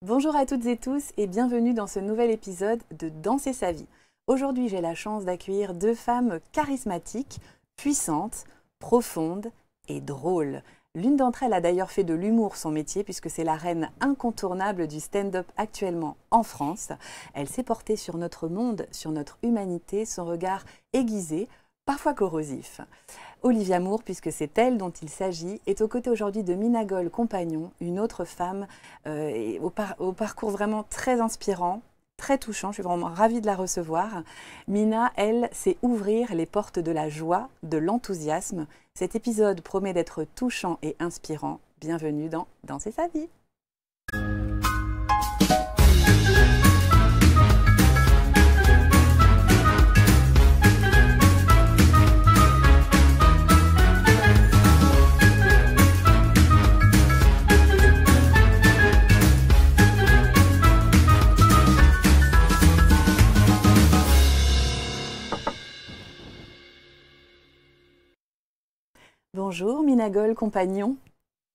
Bonjour à toutes et tous et bienvenue dans ce nouvel épisode de Danser sa vie. Aujourd'hui, j'ai la chance d'accueillir deux femmes charismatiques, puissantes, profondes et drôles. L'une d'entre elles a d'ailleurs fait de l'humour son métier puisque c'est la reine incontournable du stand-up actuellement en France. Elle s'est portée sur notre monde, sur notre humanité, son regard aiguisé, parfois corrosif. Olivia Moore, puisque c'est elle dont il s'agit, est aux côtés aujourd'hui de Mina Goll Compagnon, une autre femme au parcours vraiment très inspirant, très touchant. Je suis vraiment ravie de la recevoir. Mina, elle, sait ouvrir les portes de la joie, de l'enthousiasme. Cet épisode promet d'être touchant et inspirant. Bienvenue dans Danser sa vie. Bonjour Mina Goll Compagnon.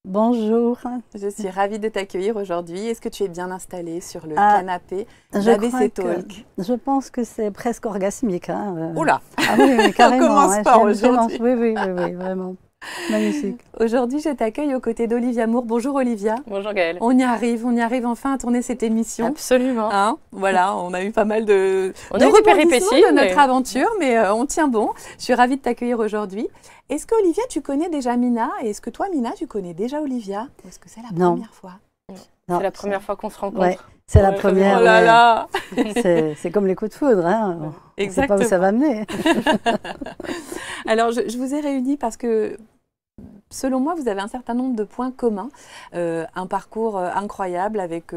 Bonjour. Je suis ravie de t'accueillir aujourd'hui. Est-ce que tu es bien installée sur le canapé d'ABC Talk? Je pense que c'est presque orgasmique. Hein. Oula. Ah oui, mais carrément. On commence fort aujourd'hui. Oui, vraiment. Magnifique. Aujourd'hui, je t'accueille aux côtés d'Olivia Moore. Bonjour Olivia. Bonjour Gaëlle. On y arrive enfin à tourner cette émission. Absolument. Hein, voilà, on a eu pas mal de péripéties de notre aventure, mais on tient bon. Je suis ravie de t'accueillir aujourd'hui. Est-ce que Olivia, tu connais déjà Mina? Et est-ce que toi, Mina, tu connais déjà Olivia? Ou est-ce que c'est la première fois? Non, c'est la première fois qu'on se rencontre. Ouais, c'est la première. Oh là là. C'est comme les coups de foudre. Hein. Exactement. On ne sait pas où ça va mener. Alors, je vous ai réunis parce que, selon moi, vous avez un certain nombre de points communs. Un parcours incroyable avec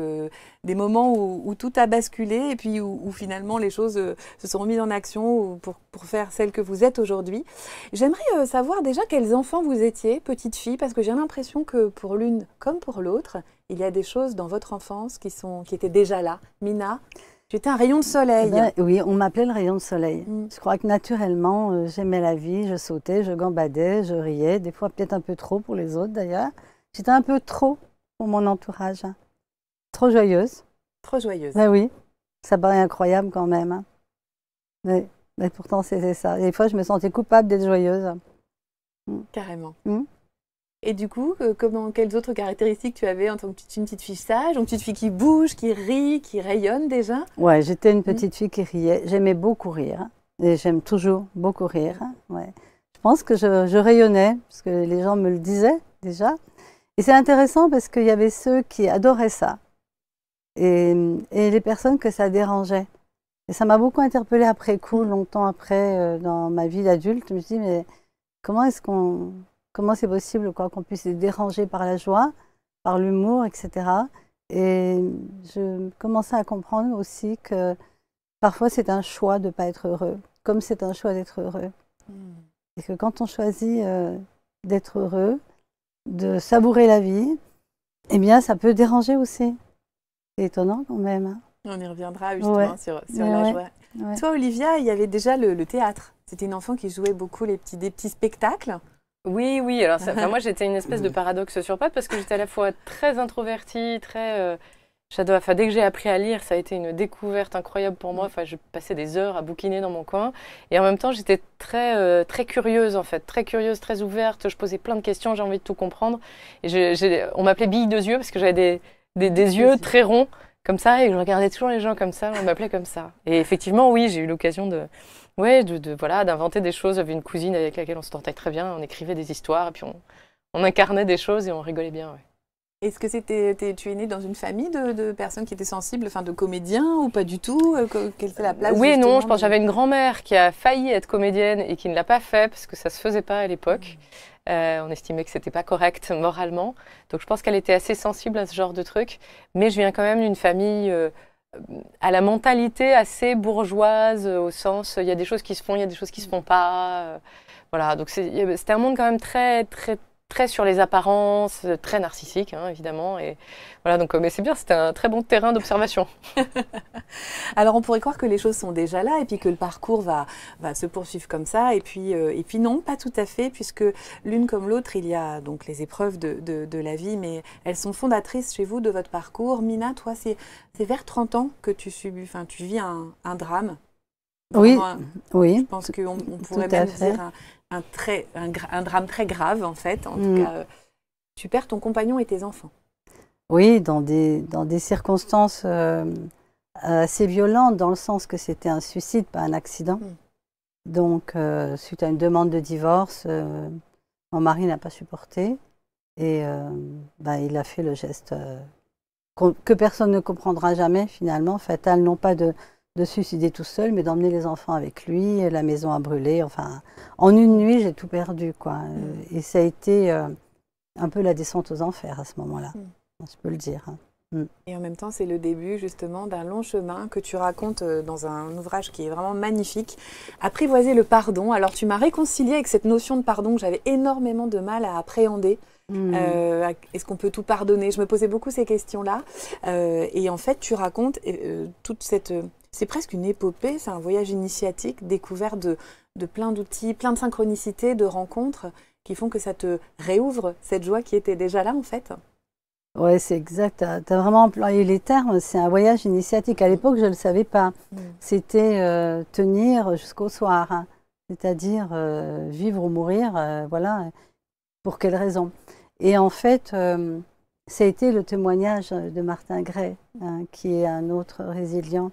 des moments où tout a basculé et puis où finalement les choses se sont remises en action pour faire celle que vous êtes aujourd'hui. J'aimerais savoir déjà quels enfants vous étiez, petite fille, parce que j'ai l'impression que pour l'une comme pour l'autre, il y a des choses dans votre enfance qui étaient déjà là. Mina, tu étais un rayon de soleil. Oui, on m'appelait le rayon de soleil. Je crois que naturellement, j'aimais la vie, je sautais, je gambadais, je riais, des fois peut-être un peu trop pour les autres d'ailleurs. J'étais un peu trop pour mon entourage. Trop joyeuse. Trop joyeuse. Ben oui, ça paraît incroyable quand même. Hein. Mais pourtant, c'était ça. Des fois, je me sentais coupable d'être joyeuse. Carrément. Et du coup, quelles autres caractéristiques tu avais en tant que une petite fille sage, une petite fille qui bouge, qui rit, qui rayonne déjà? Ouais, j'étais une petite fille qui riait. J'aimais beaucoup rire. Et j'aime toujours beaucoup rire. Ouais. Je pense que je rayonnais, parce que les gens me le disaient déjà. Et c'est intéressant parce qu'il y avait ceux qui adoraient ça. Et les personnes que ça dérangeait. Et ça m'a beaucoup interpellée après coup, longtemps après, dans ma vie d'adulte. Je me suis dit, mais comment c'est possible qu'on puisse être dérangé par la joie, par l'humour, etc. Et je commençais à comprendre aussi que parfois c'est un choix de ne pas être heureux, comme c'est un choix d'être heureux. Et que quand on choisit d'être heureux, de savourer la vie, eh bien ça peut déranger aussi. C'est étonnant quand même. Hein. On y reviendra justement sur la joie. Ouais. Toi Olivia, il y avait déjà le théâtre. C'était une enfant qui jouait beaucoup des petits spectacles. Oui. Alors, moi, j'étais une espèce de paradoxe sur pattes parce que j'étais à la fois très introvertie, très... dès que j'ai appris à lire, ça a été une découverte incroyable pour moi. Enfin, je passais des heures à bouquiner dans mon coin. Et en même temps, j'étais très curieuse, en fait. Très curieuse, très ouverte. Je posais plein de questions, j'ai envie de tout comprendre. Et on m'appelait Bille de yeux parce que j'avais des yeux très ronds, comme ça. Et je regardais toujours les gens comme ça. On m'appelait comme ça. Et effectivement, oui, j'ai eu l'occasion d'inventer des choses. J'avais une cousine avec laquelle on se sentait très bien. On écrivait des histoires et puis on incarnait des choses et on rigolait bien. Ouais. Est-ce que tu es née dans une famille de personnes qui étaient sensibles, enfin de comédiens ou pas du tout? Quelle était la place? Oui et non, je pense que j'avais une grand-mère qui a failli être comédienne et qui ne l'a pas fait parce que ça ne se faisait pas à l'époque. On estimait que c'était pas correct moralement. Donc je pense qu'elle était assez sensible à ce genre de truc. Mais je viens quand même d'une famille à la mentalité assez bourgeoise, au sens il y a des choses qui se font, il y a des choses qui se font pas. Voilà, donc c'était un monde quand même très très sur les apparences, très narcissique, hein, évidemment. Et voilà, donc, mais c'est bien, c'était un très bon terrain d'observation. Alors on pourrait croire que les choses sont déjà là et puis que le parcours va se poursuivre comme ça. Et puis non, pas tout à fait, puisque l'une comme l'autre, il y a donc les épreuves de la vie, mais elles sont fondatrices chez vous de votre parcours. Mina, toi, c'est vers 30 ans que tu vis un drame. Oui, je pense qu'on pourrait même dire un drame très grave, en fait. En tout cas, tu perds ton compagnon et tes enfants. Oui, dans des circonstances assez violentes, dans le sens que c'était un suicide, pas un accident. Donc, suite à une demande de divorce, mon mari n'a pas supporté et il a fait le geste que personne ne comprendra jamais, finalement, fatal, non pas de suicider tout seul, mais d'emmener les enfants avec lui, et la maison a brûlé. Enfin, en une nuit, j'ai tout perdu, quoi. Et ça a été un peu la descente aux enfers à ce moment-là, je peux le dire. Et en même temps, c'est le début justement d'un long chemin que tu racontes dans un ouvrage qui est vraiment magnifique, Apprivoiser le pardon. Alors tu m'as réconcilié avec cette notion de pardon que j'avais énormément de mal à appréhender. Est-ce qu'on peut tout pardonner? Je me posais beaucoup ces questions-là. Et en fait, tu racontes toute cette... c'est presque une épopée, c'est un voyage initiatique, découvert de plein d'outils, plein de synchronicités, de rencontres qui font que ça te réouvre cette joie qui était déjà là en fait. Oui, c'est exact. Tu as vraiment employé les termes. C'est un voyage initiatique. À l'époque, je ne le savais pas. C'était tenir jusqu'au soir, hein. C'est-à-dire vivre ou mourir, voilà. Pour quelle raison? Et en fait, ça a été le témoignage de Martin Gray, hein, qui est un autre résilient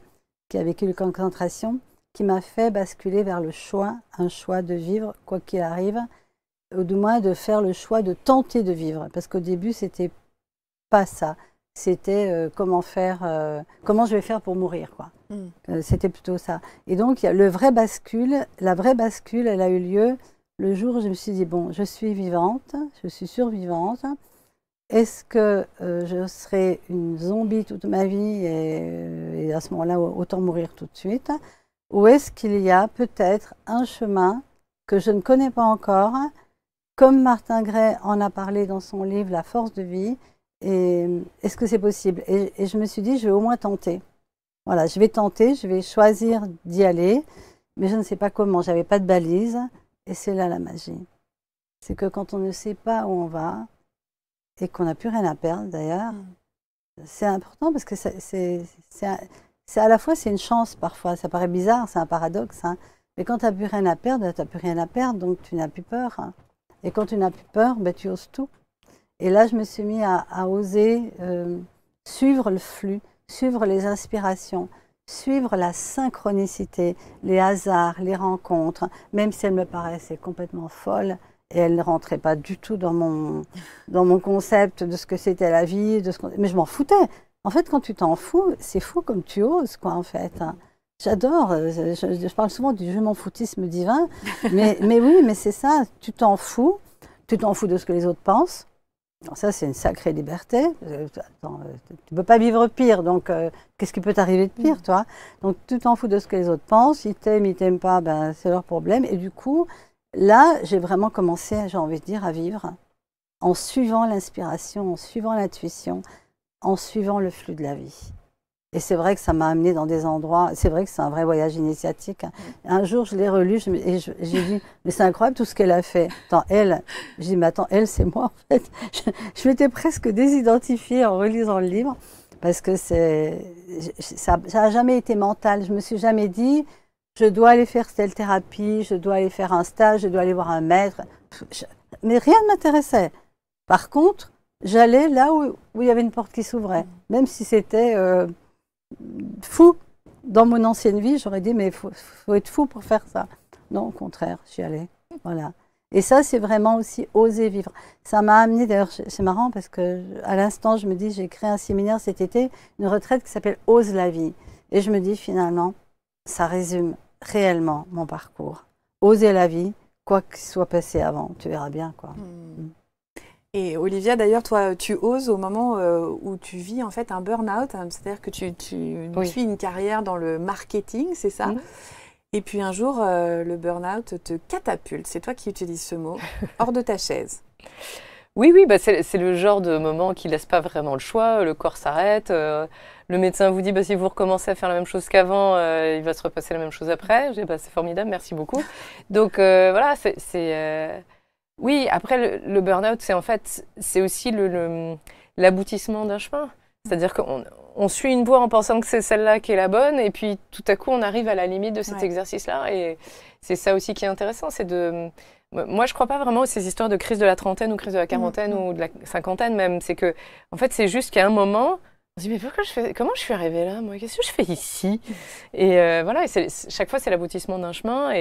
qui a vécu le camp de concentration, qui m'a fait basculer vers le choix, un choix de vivre, quoi qu'il arrive, ou du moins de faire le choix de tenter de vivre. Parce qu'au début, c'était pas ça. C'était comment je vais faire pour mourir, quoi. C'était plutôt ça. Et donc, la vraie bascule, elle a eu lieu le jour où je me suis dit, bon, je suis vivante, je suis survivante. Est-ce que je serai une zombie toute ma vie et à ce moment-là, autant mourir tout de suite? Ou est-ce qu'il y a peut-être un chemin que je ne connais pas encore, comme Martin Gray en a parlé dans son livre La force de vie? Et est-ce que c'est possible? Et je me suis dit, je vais au moins tenter. Voilà, je vais tenter, je vais choisir d'y aller, mais je ne sais pas comment, je n'avais pas de balise. Et c'est là la magie. C'est que quand on ne sait pas où on va, et qu'on n'a plus rien à perdre d'ailleurs, c'est important parce que c'est à la fois c'est une chance parfois, ça paraît bizarre, c'est un paradoxe, hein, mais quand tu n'as plus rien à perdre, tu n'as plus rien à perdre, donc tu n'as plus peur. Hein. Et quand tu n'as plus peur, ben, tu oses tout. Et là, je me suis mis à oser suivre le flux, suivre les inspirations, suivre la synchronicité, les hasards, les rencontres, même si elles me paraissaient complètement folles, et elles ne rentraient pas du tout dans mon concept de ce que c'était la vie, mais je m'en foutais. En fait, quand tu t'en fous, c'est fou comme tu oses, quoi, en fait. J'adore, je parle souvent du je m'en foutisme divin, mais oui, mais c'est ça, tu t'en fous de ce que les autres pensent. Alors ça, c'est une sacrée liberté. Tu ne peux pas vivre pire, donc qu'est-ce qui peut t'arriver de pire, toi? Donc tu t'en fous de ce que les autres pensent, ils t'aiment pas, ben, c'est leur problème. Et du coup, là, j'ai vraiment commencé, j'ai envie de dire, à vivre en suivant l'inspiration, en suivant l'intuition, en suivant le flux de la vie. Et c'est vrai que ça m'a amené dans des endroits, c'est vrai que c'est un vrai voyage initiatique. Un jour, je l'ai relu et j'ai dit, mais c'est incroyable tout ce qu'elle a fait. Attends, elle, je dis, mais attends, elle, c'est moi en fait. Je m'étais presque désidentifiée en relisant le livre parce que ça n'a jamais été mental. Je me suis jamais dit, je dois aller faire telle thérapie, je dois aller faire un stage, je dois aller voir un maître. Mais rien ne m'intéressait. Par contre, j'allais là où il y avait une porte qui s'ouvrait, même si c'était fou. Dans mon ancienne vie, j'aurais dit, mais il faut être fou pour faire ça. Non, au contraire, j'y allais. Voilà. Et ça, c'est vraiment aussi oser vivre. Ça m'a amené, d'ailleurs, c'est marrant parce qu'à l'instant, je me dis, j'ai créé un séminaire cet été, une retraite qui s'appelle Ose la vie. Et je me dis, finalement, ça résume réellement mon parcours. Oser la vie, quoi qu'il soit passé avant, tu verras bien, quoi. Et Olivia, d'ailleurs, toi, tu oses au moment où tu vis en fait un burn-out, hein, c'est-à-dire que tu suis une carrière dans le marketing, c'est ça? Et puis un jour, le burn-out te catapulte, c'est toi qui utilises ce mot, hors de ta chaise. Oui, oui, bah c'est le genre de moment qui laisse pas vraiment le choix. Le corps s'arrête. Le médecin vous dit, bah, si vous recommencez à faire la même chose qu'avant, il va se repasser la même chose après. Je dis, bah, c'est formidable, merci beaucoup. Donc voilà, oui, après le burn-out, c'est en fait, c'est aussi l'aboutissement d'un chemin. C'est-à-dire qu'on suit une voie en pensant que c'est celle-là qui est la bonne, et puis tout à coup, on arrive à la limite de cet exercice-là. Et c'est ça aussi qui est intéressant, c'est de... Moi, je crois pas vraiment à ces histoires de crise de la trentaine ou crise de la quarantaine ou de la cinquantaine même. C'est que, en fait, c'est juste qu'à un moment, on se dit, mais comment je suis arrivée là, moi? Qu'est-ce que je fais ici? Et voilà, chaque fois, c'est l'aboutissement d'un chemin.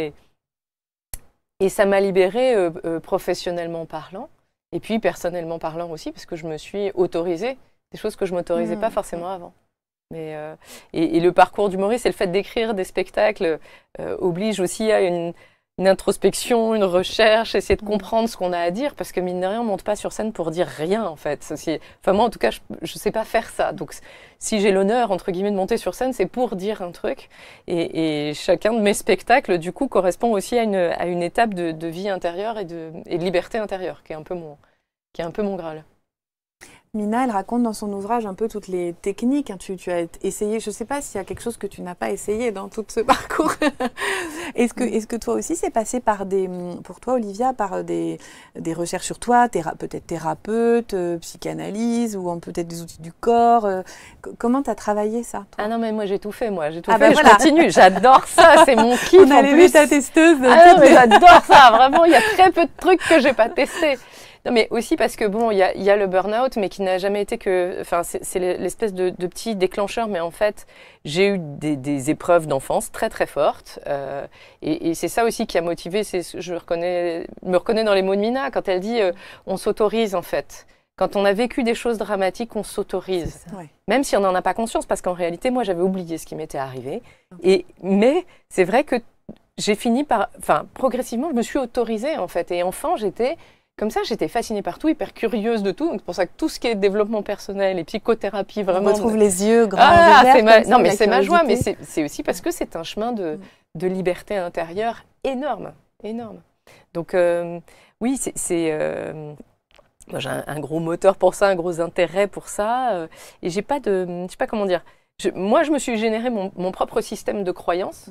Et ça m'a libérée professionnellement parlant, et puis personnellement parlant aussi, parce que je me suis autorisée des choses que je m'autorisais pas forcément avant. Mais, et le parcours d'humoriste et le fait d'écrire des spectacles oblige aussi à une introspection, une recherche, essayer de comprendre ce qu'on a à dire, parce que mine de rien, on monte pas sur scène pour dire rien, en fait. Enfin, moi, en tout cas, je sais pas faire ça. Donc, si j'ai l'honneur, entre guillemets, de monter sur scène, c'est pour dire un truc. Et chacun de mes spectacles, du coup, correspond aussi à une étape de vie intérieure et de liberté intérieure, qui est un peu mon Graal. Mina, elle raconte dans son ouvrage un peu toutes les techniques. Tu as essayé, je ne sais pas s'il y a quelque chose que tu n'as pas essayé dans tout ce parcours. Est-ce que toi aussi, c'est passé par pour toi, Olivia, par des recherches sur toi, peut-être thérapeute, psychanalyse, ou peut-être des outils du corps comment tu as travaillé ça, toi? Ah non, mais moi, j'ai tout fait, moi. J'ai tout fait, voilà. Je continue. J'adore ça, c'est mon kiff. On a vu ta testeuse. Ah non, mais j'adore ça, vraiment. Il y a très peu de trucs que j'ai pas testés. Non, mais aussi parce que bon, il y a le burn-out, mais qui n'a jamais été que, enfin, c'est l'espèce de petit déclencheur. Mais en fait, j'ai eu des épreuves d'enfance très très fortes, et c'est ça aussi qui a motivé. Je me reconnais dans les mots de Mina quand elle dit, on s'autorise en fait. Quand on a vécu des choses dramatiques, on s'autorise, même si on n'en a pas conscience, parce qu'en réalité, moi, j'avais oublié ce qui m'était arrivé. Mais c'est vrai que j'ai fini par, enfin, progressivement, je me suis autorisée en fait, et enfant, j'étais comme ça, j'étais fascinée par tout, hyper curieuse de tout. Donc, c'est pour ça que tout ce qui est développement personnel et psychothérapie, vraiment... On retrouve les yeux grands et ouverts. Non, mais c'est ma joie, mais c'est aussi parce que c'est un chemin de liberté intérieure énorme, énorme. Donc, oui, moi, j'ai un gros moteur pour ça, un gros intérêt pour ça. Et j'ai pas je sais pas comment dire. Moi, je me suis généré mon propre système de croyances.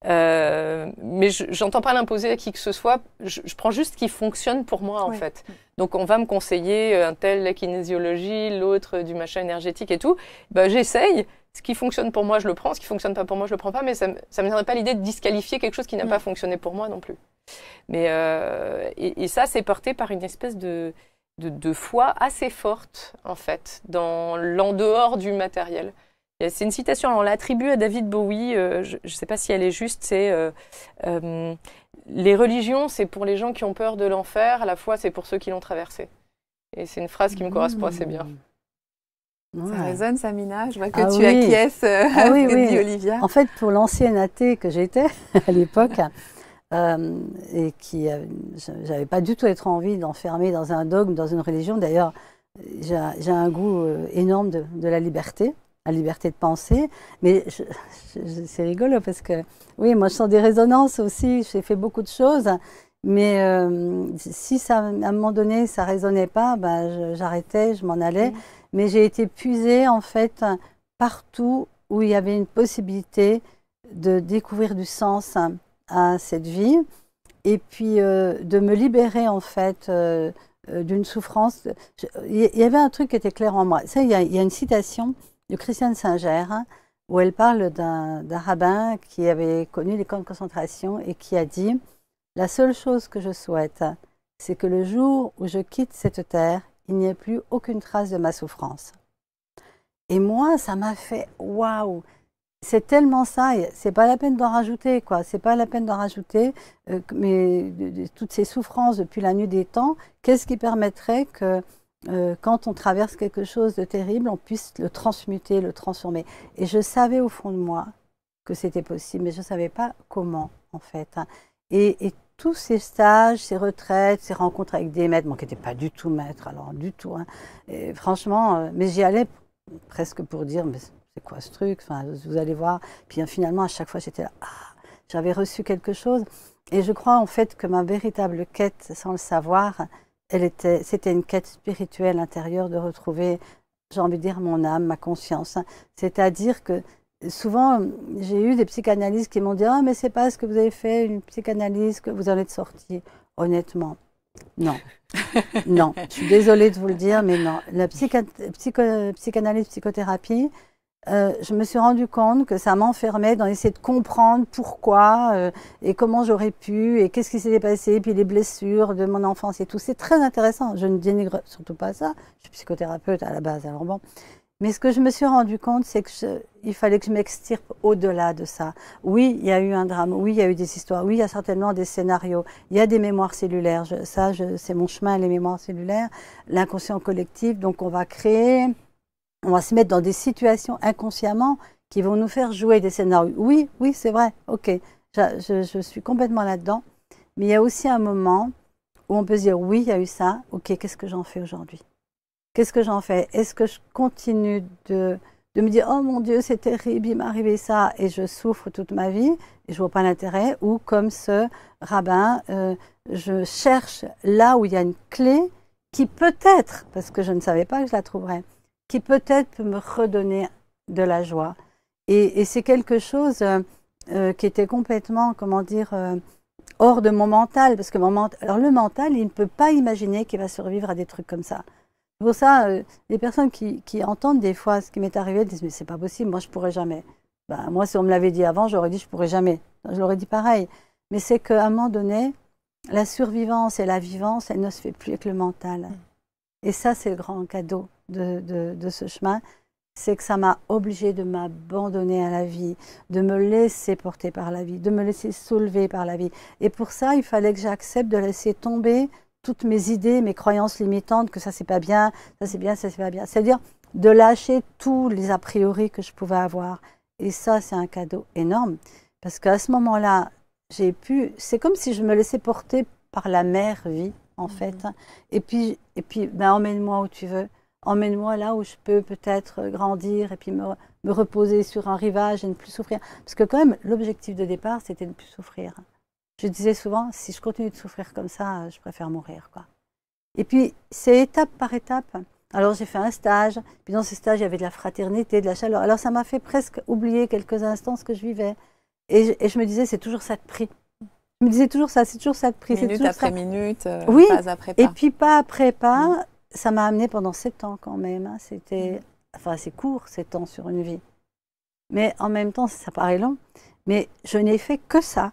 Mais j'entends pas l'imposer à qui que ce soit. Je prends juste ce qui fonctionne pour moi, en fait. Donc, on va me conseiller un tel la kinésiologie, l'autre du machin énergétique et tout. Ben, j'essaye. Ce qui fonctionne pour moi, je le prends. Ce qui fonctionne pas pour moi, je le prends pas. Mais ça me viendrait pas l'idée de disqualifier quelque chose qui n'a pas fonctionné pour moi non plus. Mais et ça, c'est porté par une espèce de foi assez forte, en fait, dans l'en-dehors du matériel. C'est une citation, on l'attribue à David Bowie, je ne sais pas si elle est juste, c'est les religions, c'est pour les gens qui ont peur de l'enfer, à la fois c'est pour ceux qui l'ont traversé. Et c'est une phrase qui me correspond assez bien. Ça résonne, Samina? Je vois que tu acquiesces à ce que dit Olivia. En fait, pour l'ancienne athée que j'étais à l'époque, et qui j'avais pas du tout être envie d'enfermer dans un dogme, dans une religion. D'ailleurs, j'ai un goût énorme de la liberté de penser. Mais c'est rigolo parce que, oui, moi je sens des résonances aussi, j'ai fait beaucoup de choses, mais si ça, à un moment donné, ça ne résonnait pas, ben, j'arrêtais, je m'en allais. Mais j'ai été puisée, en fait, partout où il y avait une possibilité de découvrir du sens à cette vie, et puis de me libérer, en fait, d'une souffrance. Il y avait un truc qui était clair en moi. Ça, il y a une citation de Christiane Singer, où elle parle d'un rabbin qui avait connu les camps de concentration et qui a dit « La seule chose que je souhaite, c'est que le jour où je quitte cette terre, il n'y ait plus aucune trace de ma souffrance. » Et moi, ça m'a fait « Waouh !» C'est tellement ça, c'est pas la peine d'en rajouter, quoi. C'est pas la peine d'en rajouter, mais toutes ces souffrances depuis la nuit des temps, qu'est-ce qui permettrait que quand on traverse quelque chose de terrible, on puisse le transmuter, le transformer. Et je savais au fond de moi que c'était possible, mais je ne savais pas comment, en fait. Et tous ces stages, ces retraites, ces rencontres avec des maîtres, bon, qui n'étaient pas du tout maîtres, alors du tout. Et franchement, mais j'y allais presque pour dire, mais c'est quoi ce truc? Enfin, vous allez voir. Puis finalement, à chaque fois, j'étais là, j'avais reçu quelque chose. Et je crois en fait que ma véritable quête, sans le savoir, c'était une quête spirituelle intérieure de retrouver, j'ai envie de dire, mon âme, ma conscience. C'est-à-dire que souvent, j'ai eu des psychanalystes qui m'ont dit « Ah, mais c'est pas ce que vous avez fait, une psychanalyse, que vous en êtes sorti. » Honnêtement, non. Non, je suis désolée de vous le dire, mais non. La psychanalyse, psychothérapie, je me suis rendu compte que ça m'enfermait dans essayer de comprendre pourquoi et comment j'aurais pu et qu'est-ce qui s'était passé, puis les blessures de mon enfance et tout. C'est très intéressant. Je ne dénigre surtout pas ça. Je suis psychothérapeute à la base, alors bon. Mais ce que je me suis rendu compte, c'est qu'il fallait que je m'extirpe au-delà de ça. Oui, il y a eu un drame. Oui, il y a eu des histoires. Oui, il y a certainement des scénarios. Il y a des mémoires cellulaires. C'est mon chemin, les mémoires cellulaires, l'inconscient collectif. Donc, on va créer... On va se mettre dans des situations inconsciemment qui vont nous faire jouer des scénarios. Oui, oui, c'est vrai, ok, je suis complètement là-dedans. Mais il y a aussi un moment où on peut se dire, oui, il y a eu ça, ok, qu'est-ce que j'en fais aujourd'hui? Qu'est-ce que j'en fais? Est-ce que je continue de me dire, oh mon Dieu, c'est terrible, il m'est arrivé ça, et je souffre toute ma vie, et je ne vois pas l'intérêt, ou comme ce rabbin, je cherche là où il y a une clé qui peut-être, parce que je ne savais pas que je la trouverais, qui peut-être peut me redonner de la joie. Et c'est quelque chose qui était complètement, comment dire, hors de mon mental. Parce que alors le mental, il ne peut pas imaginer qu'il va survivre à des trucs comme ça. Pour ça, les personnes qui entendent des fois ce qui m'est arrivé, elles disent « mais c'est pas possible, moi je pourrais jamais ». Ben, moi, si on me l'avait dit avant, j'aurais dit « je pourrais jamais ». Je l'aurais dit pareil. Mais c'est qu'à un moment donné, la survivance et la vivance, elle ne se fait plus avec le mental. Et ça, c'est le grand cadeau de ce chemin, c'est que ça m'a obligée de m'abandonner à la vie, de me laisser porter par la vie, de me laisser soulever par la vie. Et pour ça, il fallait que j'accepte de laisser tomber toutes mes idées, mes croyances limitantes, que ça c'est pas bien, ça c'est bien, ça c'est pas bien. C'est-à-dire de lâcher tous les a priori que je pouvais avoir. Et ça, c'est un cadeau énorme, parce qu'à ce moment-là, c'est comme si je me laissais porter par la mère vie, en fait. Et puis ben, emmène-moi où tu veux. Emmène-moi là où je peux peut-être grandir et puis me reposer sur un rivage et ne plus souffrir. Parce que quand même, l'objectif de départ, c'était de ne plus souffrir. Je disais souvent, si je continue de souffrir comme ça, je préfère mourir, quoi. Et puis, c'est étape par étape. Alors, j'ai fait un stage. Puis dans ce stage, il y avait de la fraternité, de la chaleur. Alors, ça m'a fait presque oublier quelques instants ce que je vivais. Et je me disais, c'est toujours ça de prix. Je me disais toujours ça, c'est toujours ça de prix. Minute après minute, oui, pas après pas. Et puis pas après pas. Ça m'a amené pendant 7 ans quand même. C'était, enfin, c'est court, 7 ans sur une vie. Mais en même temps, ça paraît long. Mais je n'ai fait que ça.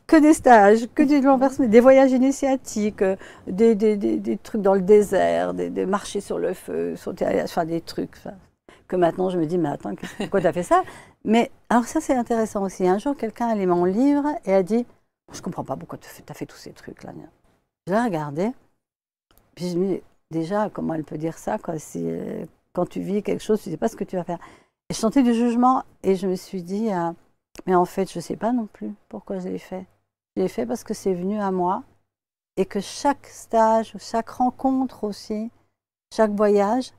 Que des stages, que du développement personnel, des voyages initiatiques, des trucs dans le désert, des marchés sur le feu, enfin des trucs. Que maintenant je me dis, mais attends, pourquoi tu as fait ça? Mais alors ça, c'est intéressant aussi. Un jour, quelqu'un a lu mon livre et a dit, je ne comprends pas pourquoi tu as fait tous ces trucs-là. Je l'ai regardé. Puis je me dis, déjà, comment elle peut dire ça quoi, quand tu vis quelque chose, tu ne sais pas ce que tu vas faire. Et je sentais du jugement et je me suis dit, mais en fait, je ne sais pas non plus pourquoi je l'ai fait. Je l'ai fait parce que c'est venu à moi et que chaque stage, chaque rencontre aussi, chaque voyage,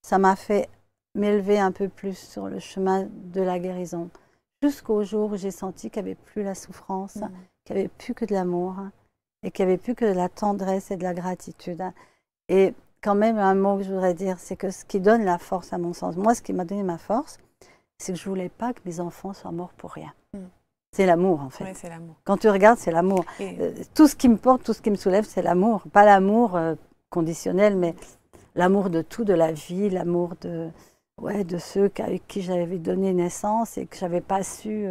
ça m'a fait m'élever un peu plus sur le chemin de la guérison. Jusqu'au jour où j'ai senti qu'il n'y avait plus la souffrance, qu'il n'y avait plus que de l'amour. Et qu'il n'y avait plus que de la tendresse et de la gratitude. Et quand même, un mot que je voudrais dire, c'est que ce qui donne la force à mon sens, moi, ce qui m'a donné ma force, c'est que je ne voulais pas que mes enfants soient morts pour rien. C'est l'amour, en fait. Oui, c'est l'amour. Quand tu regardes, c'est l'amour. Tout ce qui me porte, tout ce qui me soulève, c'est l'amour. Pas l'amour conditionnel, mais l'amour de tout, de la vie, l'amour de ceux avec qui j'avais donné naissance et que je n'avais pas su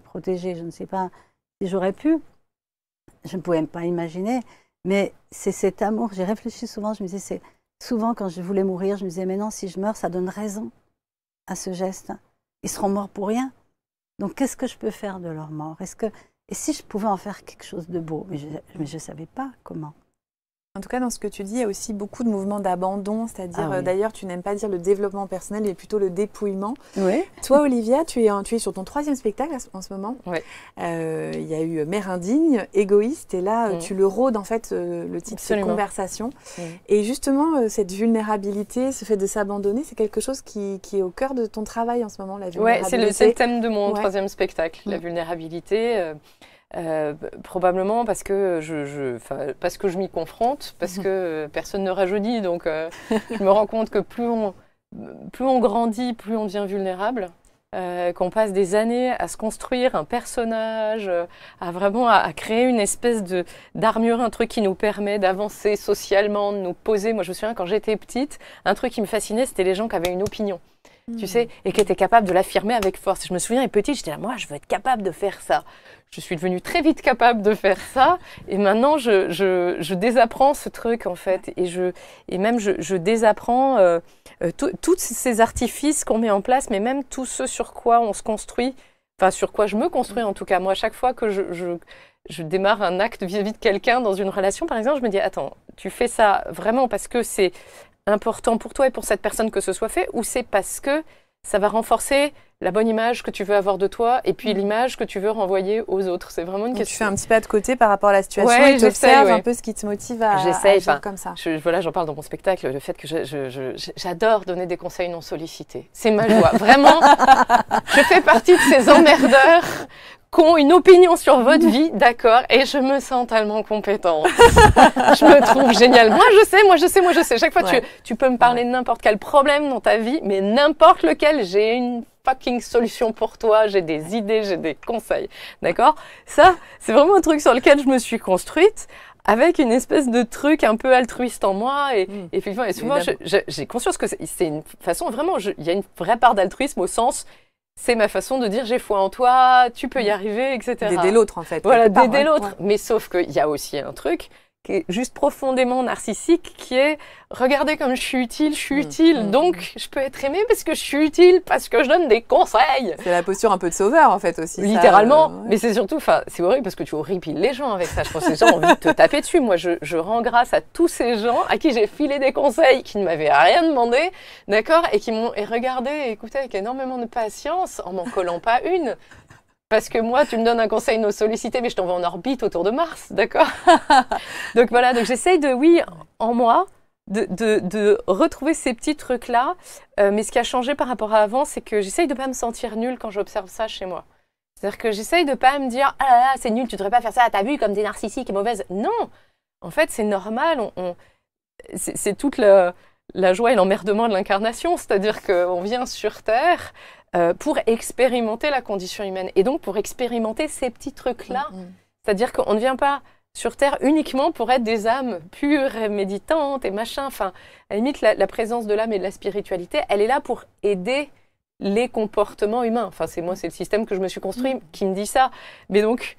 protéger. Je ne sais pas si j'aurais pu. Je ne pouvais même pas imaginer, mais c'est cet amour. J'ai réfléchi souvent, je me disais, souvent quand je voulais mourir, je me disais, mais non, si je meurs, ça donne raison à ce geste. Ils seront morts pour rien. Donc, qu'est-ce que je peux faire de leur mort? Et si je pouvais en faire quelque chose de beau? Mais je ne savais pas comment. En tout cas, dans ce que tu dis, il y a aussi beaucoup de mouvements d'abandon, c'est-à-dire, oui. D'ailleurs, tu n'aimes pas dire le développement personnel, mais plutôt le dépouillement. Oui. Toi, Olivia, tu es sur ton 3e spectacle en ce moment. Oui. Il y a eu Mère indigne, égoïste, et là, tu le rôdes, en fait, le titre, c'est Conversation. Et justement, cette vulnérabilité, ce fait de s'abandonner, c'est quelque chose qui est au cœur de ton travail en ce moment, la vulnérabilité. Oui, c'est le thème de mon 3e spectacle, la vulnérabilité. Probablement parce que parce que je m'y confronte, parce que personne ne rajeunit. Donc, je me rends compte que plus on grandit, plus on devient vulnérable. Qu'on passe des années à se construire un personnage, à créer une espèce d'armure, un truc qui nous permet d'avancer socialement, de nous poser. Moi, je me souviens, quand j'étais petite, un truc qui me fascinait, c'était les gens qui avaient une opinion, tu sais, et qui étaient capables de l'affirmer avec force. Je me souviens, petite, j'étais là, moi, je veux être capable de faire ça. Je suis devenue très vite capable de faire ça, et maintenant, je désapprends ce truc, en fait, et je désapprends tous ces artifices qu'on met en place, mais même tout ce sur quoi on se construit, enfin, sur quoi je me construis, en tout cas. Moi, à chaque fois que je démarre un acte vis-à-vis de quelqu'un dans une relation, par exemple, je me dis, attends, tu fais ça vraiment parce que c'est important pour toi et pour cette personne que ce soit fait, ou c'est parce que ça va renforcer la bonne image que tu veux avoir de toi et puis l'image que tu veux renvoyer aux autres. C'est vraiment une question. Tu fais un petit pas de côté par rapport à la situation et tu observes un peu ce qui te motive à agir comme ça. Voilà, j'en parle dans mon spectacle, le fait que j'adore donner des conseils non sollicités. C'est ma joie. Vraiment, je fais partie de ces emmerdeurs qui ont une opinion sur votre vie, d'accord, et je me sens tellement compétente. Je me trouve géniale. Moi, je sais. Chaque fois, tu peux me parler de n'importe quel problème dans ta vie, mais n'importe lequel, j'ai une fucking solution pour toi, j'ai des idées, j'ai des conseils, d'accord? Ça, c'est vraiment un truc sur lequel je me suis construite, avec une espèce de truc un peu altruiste en moi, et souvent, j'ai conscience que c'est une façon, vraiment, il y a une vraie part d'altruisme au sens... C'est ma façon de dire j'ai foi en toi, tu peux y arriver, etc. D'aider l'autre en fait. Voilà, d'aider l'autre. Ouais. Mais sauf qu'il y a aussi un truc qui est juste profondément narcissique, qui est regardez comme je suis utile, donc je peux être aimée parce que je suis utile, parce que je donne des conseils. C'est la posture un peu de sauveur en fait aussi. Littéralement, ça, mais c'est surtout, c'est horrible parce que tu horripiles les gens avec ça. Je pense que les gens ont envie de te taper dessus. Moi, je rends grâce à tous ces gens à qui j'ai filé des conseils, qui ne m'avaient rien demandé, d'accord, et qui m'ont regardé et écouté avec énormément de patience, en m'en collant pas une. Parce que moi, tu me donnes un conseil non sollicité, mais je t'envoie en orbite autour de Mars, d'accord? Donc voilà, donc j'essaye en moi, de retrouver ces petits trucs-là. Mais ce qui a changé par rapport à avant, c'est que j'essaye de ne pas me sentir nulle quand j'observe ça chez moi. C'est-à-dire que j'essaye de ne pas me dire « Ah là là, c'est nul, tu ne devrais pas faire ça, t'as vu comme t'es narcissique et mauvaise. » Non, en fait, c'est normal. C'est toute la joie et l'emmerdement de l'incarnation. C'est-à-dire qu'on vient sur Terre... pour expérimenter la condition humaine et donc pour expérimenter ces petits trucs-là. C'est-à-dire qu'on ne vient pas sur Terre uniquement pour être des âmes pures et méditantes et machin. Enfin, à la limite, la présence de l'âme et de la spiritualité, elle est là pour aider les comportements humains. Enfin, c'est le système que je me suis construit qui me dit ça. Mais donc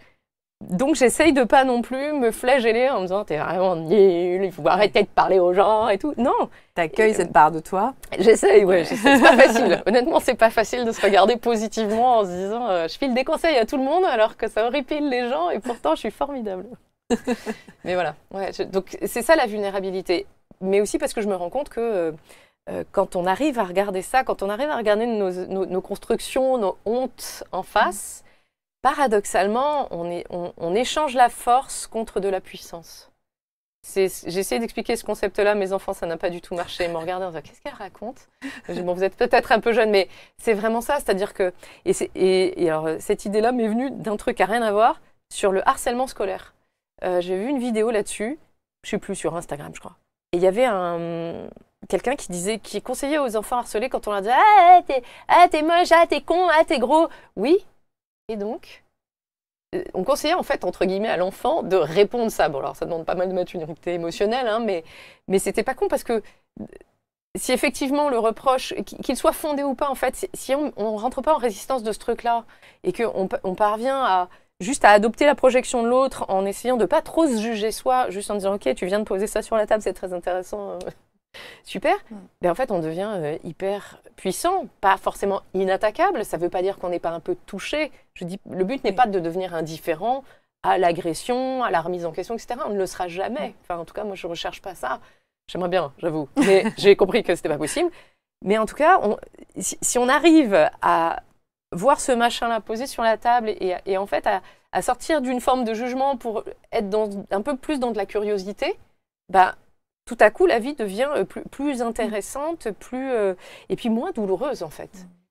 j'essaye de pas non plus me flageller en me disant t'es vraiment nul, il faut arrêter de parler aux gens et tout. Non. T'accueilles cette part de toi. J'essaye. C'est pas facile. Honnêtement, c'est pas facile de se regarder positivement en se disant je file des conseils à tout le monde alors que ça horripile les gens et pourtant je suis formidable. Mais voilà. Donc c'est ça la vulnérabilité. Mais aussi parce que je me rends compte que quand on arrive à regarder ça, quand on arrive à regarder nos constructions, nos hontes en face, paradoxalement, on échange la force contre de la puissance. J'ai essayé d'expliquer ce concept-là à mes enfants, ça n'a pas du tout marché. Ils m'ont regardé en disant « Qu'est-ce qu'elle raconte ?» Bon, vous êtes peut-être un peu jeune, mais c'est vraiment ça. C'est-à-dire que... Et alors, cette idée-là m'est venue d'un truc à rien à voir sur le harcèlement scolaire. J'ai vu une vidéo là-dessus, je ne suis plus sur Instagram, je crois. Et il y avait quelqu'un qui conseillait aux enfants harcelés quand on leur disait « t'es moche, t'es con, t'es gros. » Oui. Et donc, on conseillait en fait, entre guillemets, à l'enfant de répondre ça. Bon, alors ça demande pas mal de maturité émotionnelle, hein, mais c'était pas con parce que si effectivement le reproche, qu'il soit fondé ou pas, en fait, si on rentre pas en résistance de ce truc-là et qu'on parvient juste à adopter la projection de l'autre en essayant de pas trop se juger soi, juste en disant « Ok, tu viens de poser ça sur la table, c'est très intéressant. » Super, mais en fait on devient hyper puissant, pas forcément inattaquable, ça ne veut pas dire qu'on n'est pas un peu touché. Je dis, le but n'est pas de devenir indifférent à l'agression, à la remise en question, etc. On ne le sera jamais. Enfin, en tout cas, moi je ne recherche pas ça. J'aimerais bien, j'avoue, mais j'ai compris que ce n'était pas possible. Mais en tout cas, si on arrive à voir ce machin-là posé sur la table et en fait à sortir d'une forme de jugement pour être un peu plus dans de la curiosité, tout à coup, la vie devient plus intéressante, et puis moins douloureuse, en fait.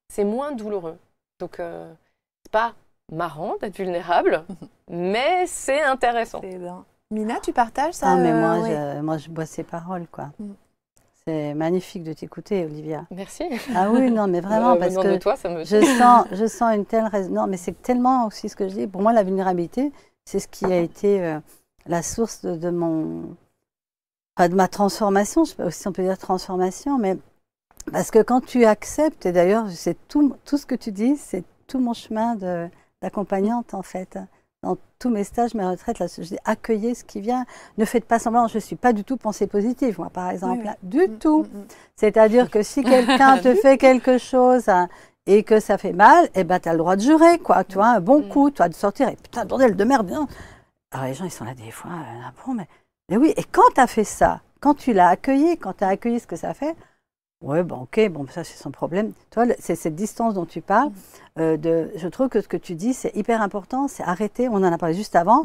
C'est moins douloureux. Donc, c'est pas marrant d'être vulnérable, mais c'est intéressant. Mina, tu partages ça? Ah, mais moi, je bois ces paroles, quoi. C'est magnifique de t'écouter, Olivia. Merci. Ah oui, non, mais vraiment, parce que toi, ça me... je sens une telle raison. Non, mais c'est tellement aussi ce que je dis. Pour moi, la vulnérabilité, c'est ce qui a été la source de ma transformation. Je sais pas si on peut dire transformation, mais parce que quand tu acceptes, et d'ailleurs, c'est tout ce que tu dis, c'est tout mon chemin d'accompagnante, en fait. Dans tous mes stages, mes retraites, là, je dis accueillez ce qui vient. Ne faites pas semblant. Je ne suis pas du tout pensée positive, moi, par exemple. Là, du tout. C'est-à-dire que si quelqu'un te fait quelque chose et que ça fait mal, eh ben, tu as le droit de jurer, quoi. Tu vois, un bon coup, tu as de sortir. Et putain, bordel de merde. Hein. Alors, les gens, ils sont là des fois. Bon, mais oui. Et quand tu as fait ça, quand tu l'as accueilli, quand tu as accueilli ce que ça fait, oui, bon, ok, bon, ça c'est son problème. Toi, c'est cette distance dont tu parles. Je trouve que ce que tu dis, c'est hyper important. C'est arrêter, on en a parlé juste avant,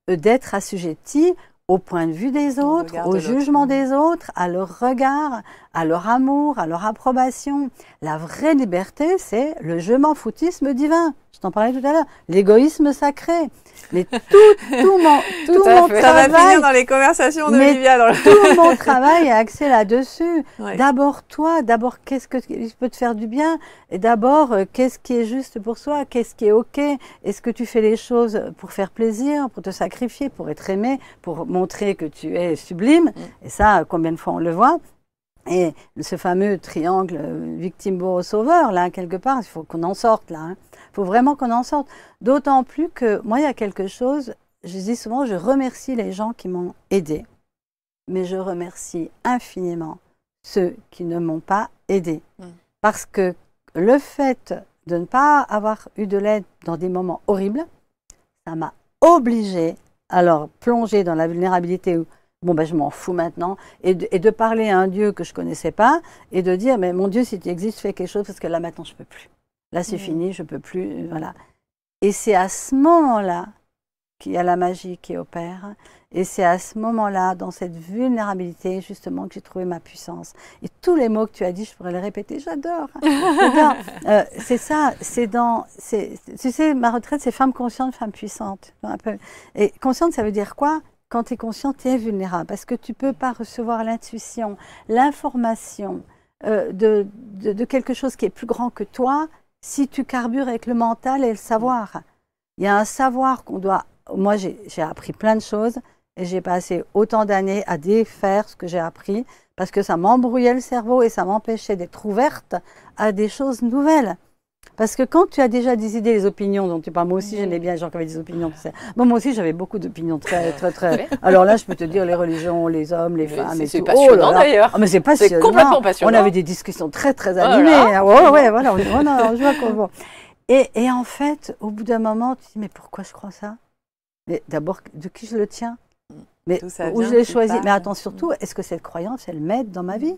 d'être assujetti au point de vue des autres, au jugement des autres, à leur regard, à leur amour, à leur approbation. La vraie liberté, c'est le je m'en foutisme divin. Je t'en parlais tout à l'heure. L'égoïsme sacré. Mais tout mon travail... Ça va finir dans les conversations d'Olivia. Tout mon travail est axé là-dessus. Ouais. D'abord toi, d'abord qu'est-ce qui peut te faire du bien, et d'abord qu'est-ce qui est juste pour soi, qu'est-ce qui est ok, est-ce que tu fais les choses pour faire plaisir, pour te sacrifier, pour être aimé, pour montrer que tu es sublime, et ça, combien de fois on le voit. Et ce fameux triangle victime-bourreau-sauveur, là, quelque part, il faut qu'on en sorte, là. Hein. Il faut vraiment qu'on en sorte. D'autant plus que, moi, il y a quelque chose, je dis souvent, je remercie les gens qui m'ont aidé, mais je remercie infiniment ceux qui ne m'ont pas aidé. Parce que le fait de ne pas avoir eu de l'aide dans des moments horribles, ça m'a obligée à leur plonger dans la vulnérabilité où bon, ben, je m'en fous maintenant, et de parler à un Dieu que je ne connaissais pas, et de dire, mais mon Dieu, si tu existes, fais quelque chose, parce que là, maintenant, je ne peux plus. Là, c'est fini, je ne peux plus, voilà. Et c'est à ce moment-là qu'il y a la magie qui opère, et c'est à ce moment-là, dans cette vulnérabilité, justement, que j'ai trouvé ma puissance. Et tous les mots que tu as dit, je pourrais les répéter, j'adore. C'est ça, tu sais, ma retraite, c'est femme consciente, femme puissante. Un peu. Et consciente, ça veut dire quoi ? Quand tu es conscient, tu es vulnérable parce que tu ne peux pas recevoir l'intuition, l'information de quelque chose qui est plus grand que toi si tu carbures avec le mental et le savoir. Il y a un savoir qu'on doit... Moi, j'ai appris plein de choses et j'ai passé autant d'années à défaire ce que j'ai appris parce que ça m'embrouillait le cerveau et ça m'empêchait d'être ouverte à des choses nouvelles. Parce que quand tu as déjà des idées, les opinions dont tu parles, moi aussi j'aimais bien les gens qui avaient des opinions. Tu sais. Bon, moi aussi j'avais beaucoup d'opinions très. Alors là, je peux te dire les religions, les hommes, les femmes et tout. C'est passionnant d'ailleurs. Oh, mais c'est passionnant. C'est complètement passionnant. On avait des discussions très animées. Voilà. Je vois comment. Et en fait, au bout d'un moment, tu te dis mais pourquoi je crois ça? Mais d'abord, de qui je le tiens? Mais où je l'ai choisi? Mais attends, surtout, est-ce que cette croyance, elle m'aide dans ma vie?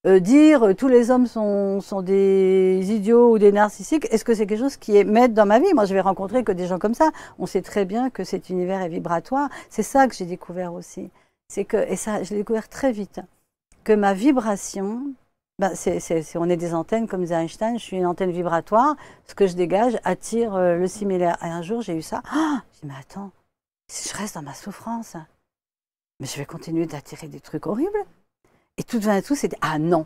Dire tous les hommes sont des idiots ou des narcissiques, est-ce que c'est quelque chose qui est m'aide dans ma vie? Moi, je vais rencontrer que des gens comme ça. On sait très bien que cet univers est vibratoire. C'est ça que j'ai découvert aussi. C'est que, et ça, je l'ai découvert très vite, que ma vibration, ben, on est des antennes, comme disait Einstein, je suis une antenne vibratoire. Ce que je dégage attire le similaire. Et un jour, j'ai eu ça. Je dis, mais attends, si je reste dans ma souffrance, mais je vais continuer d'attirer des trucs horribles. Et tout d'un coup, c'était « Ah non,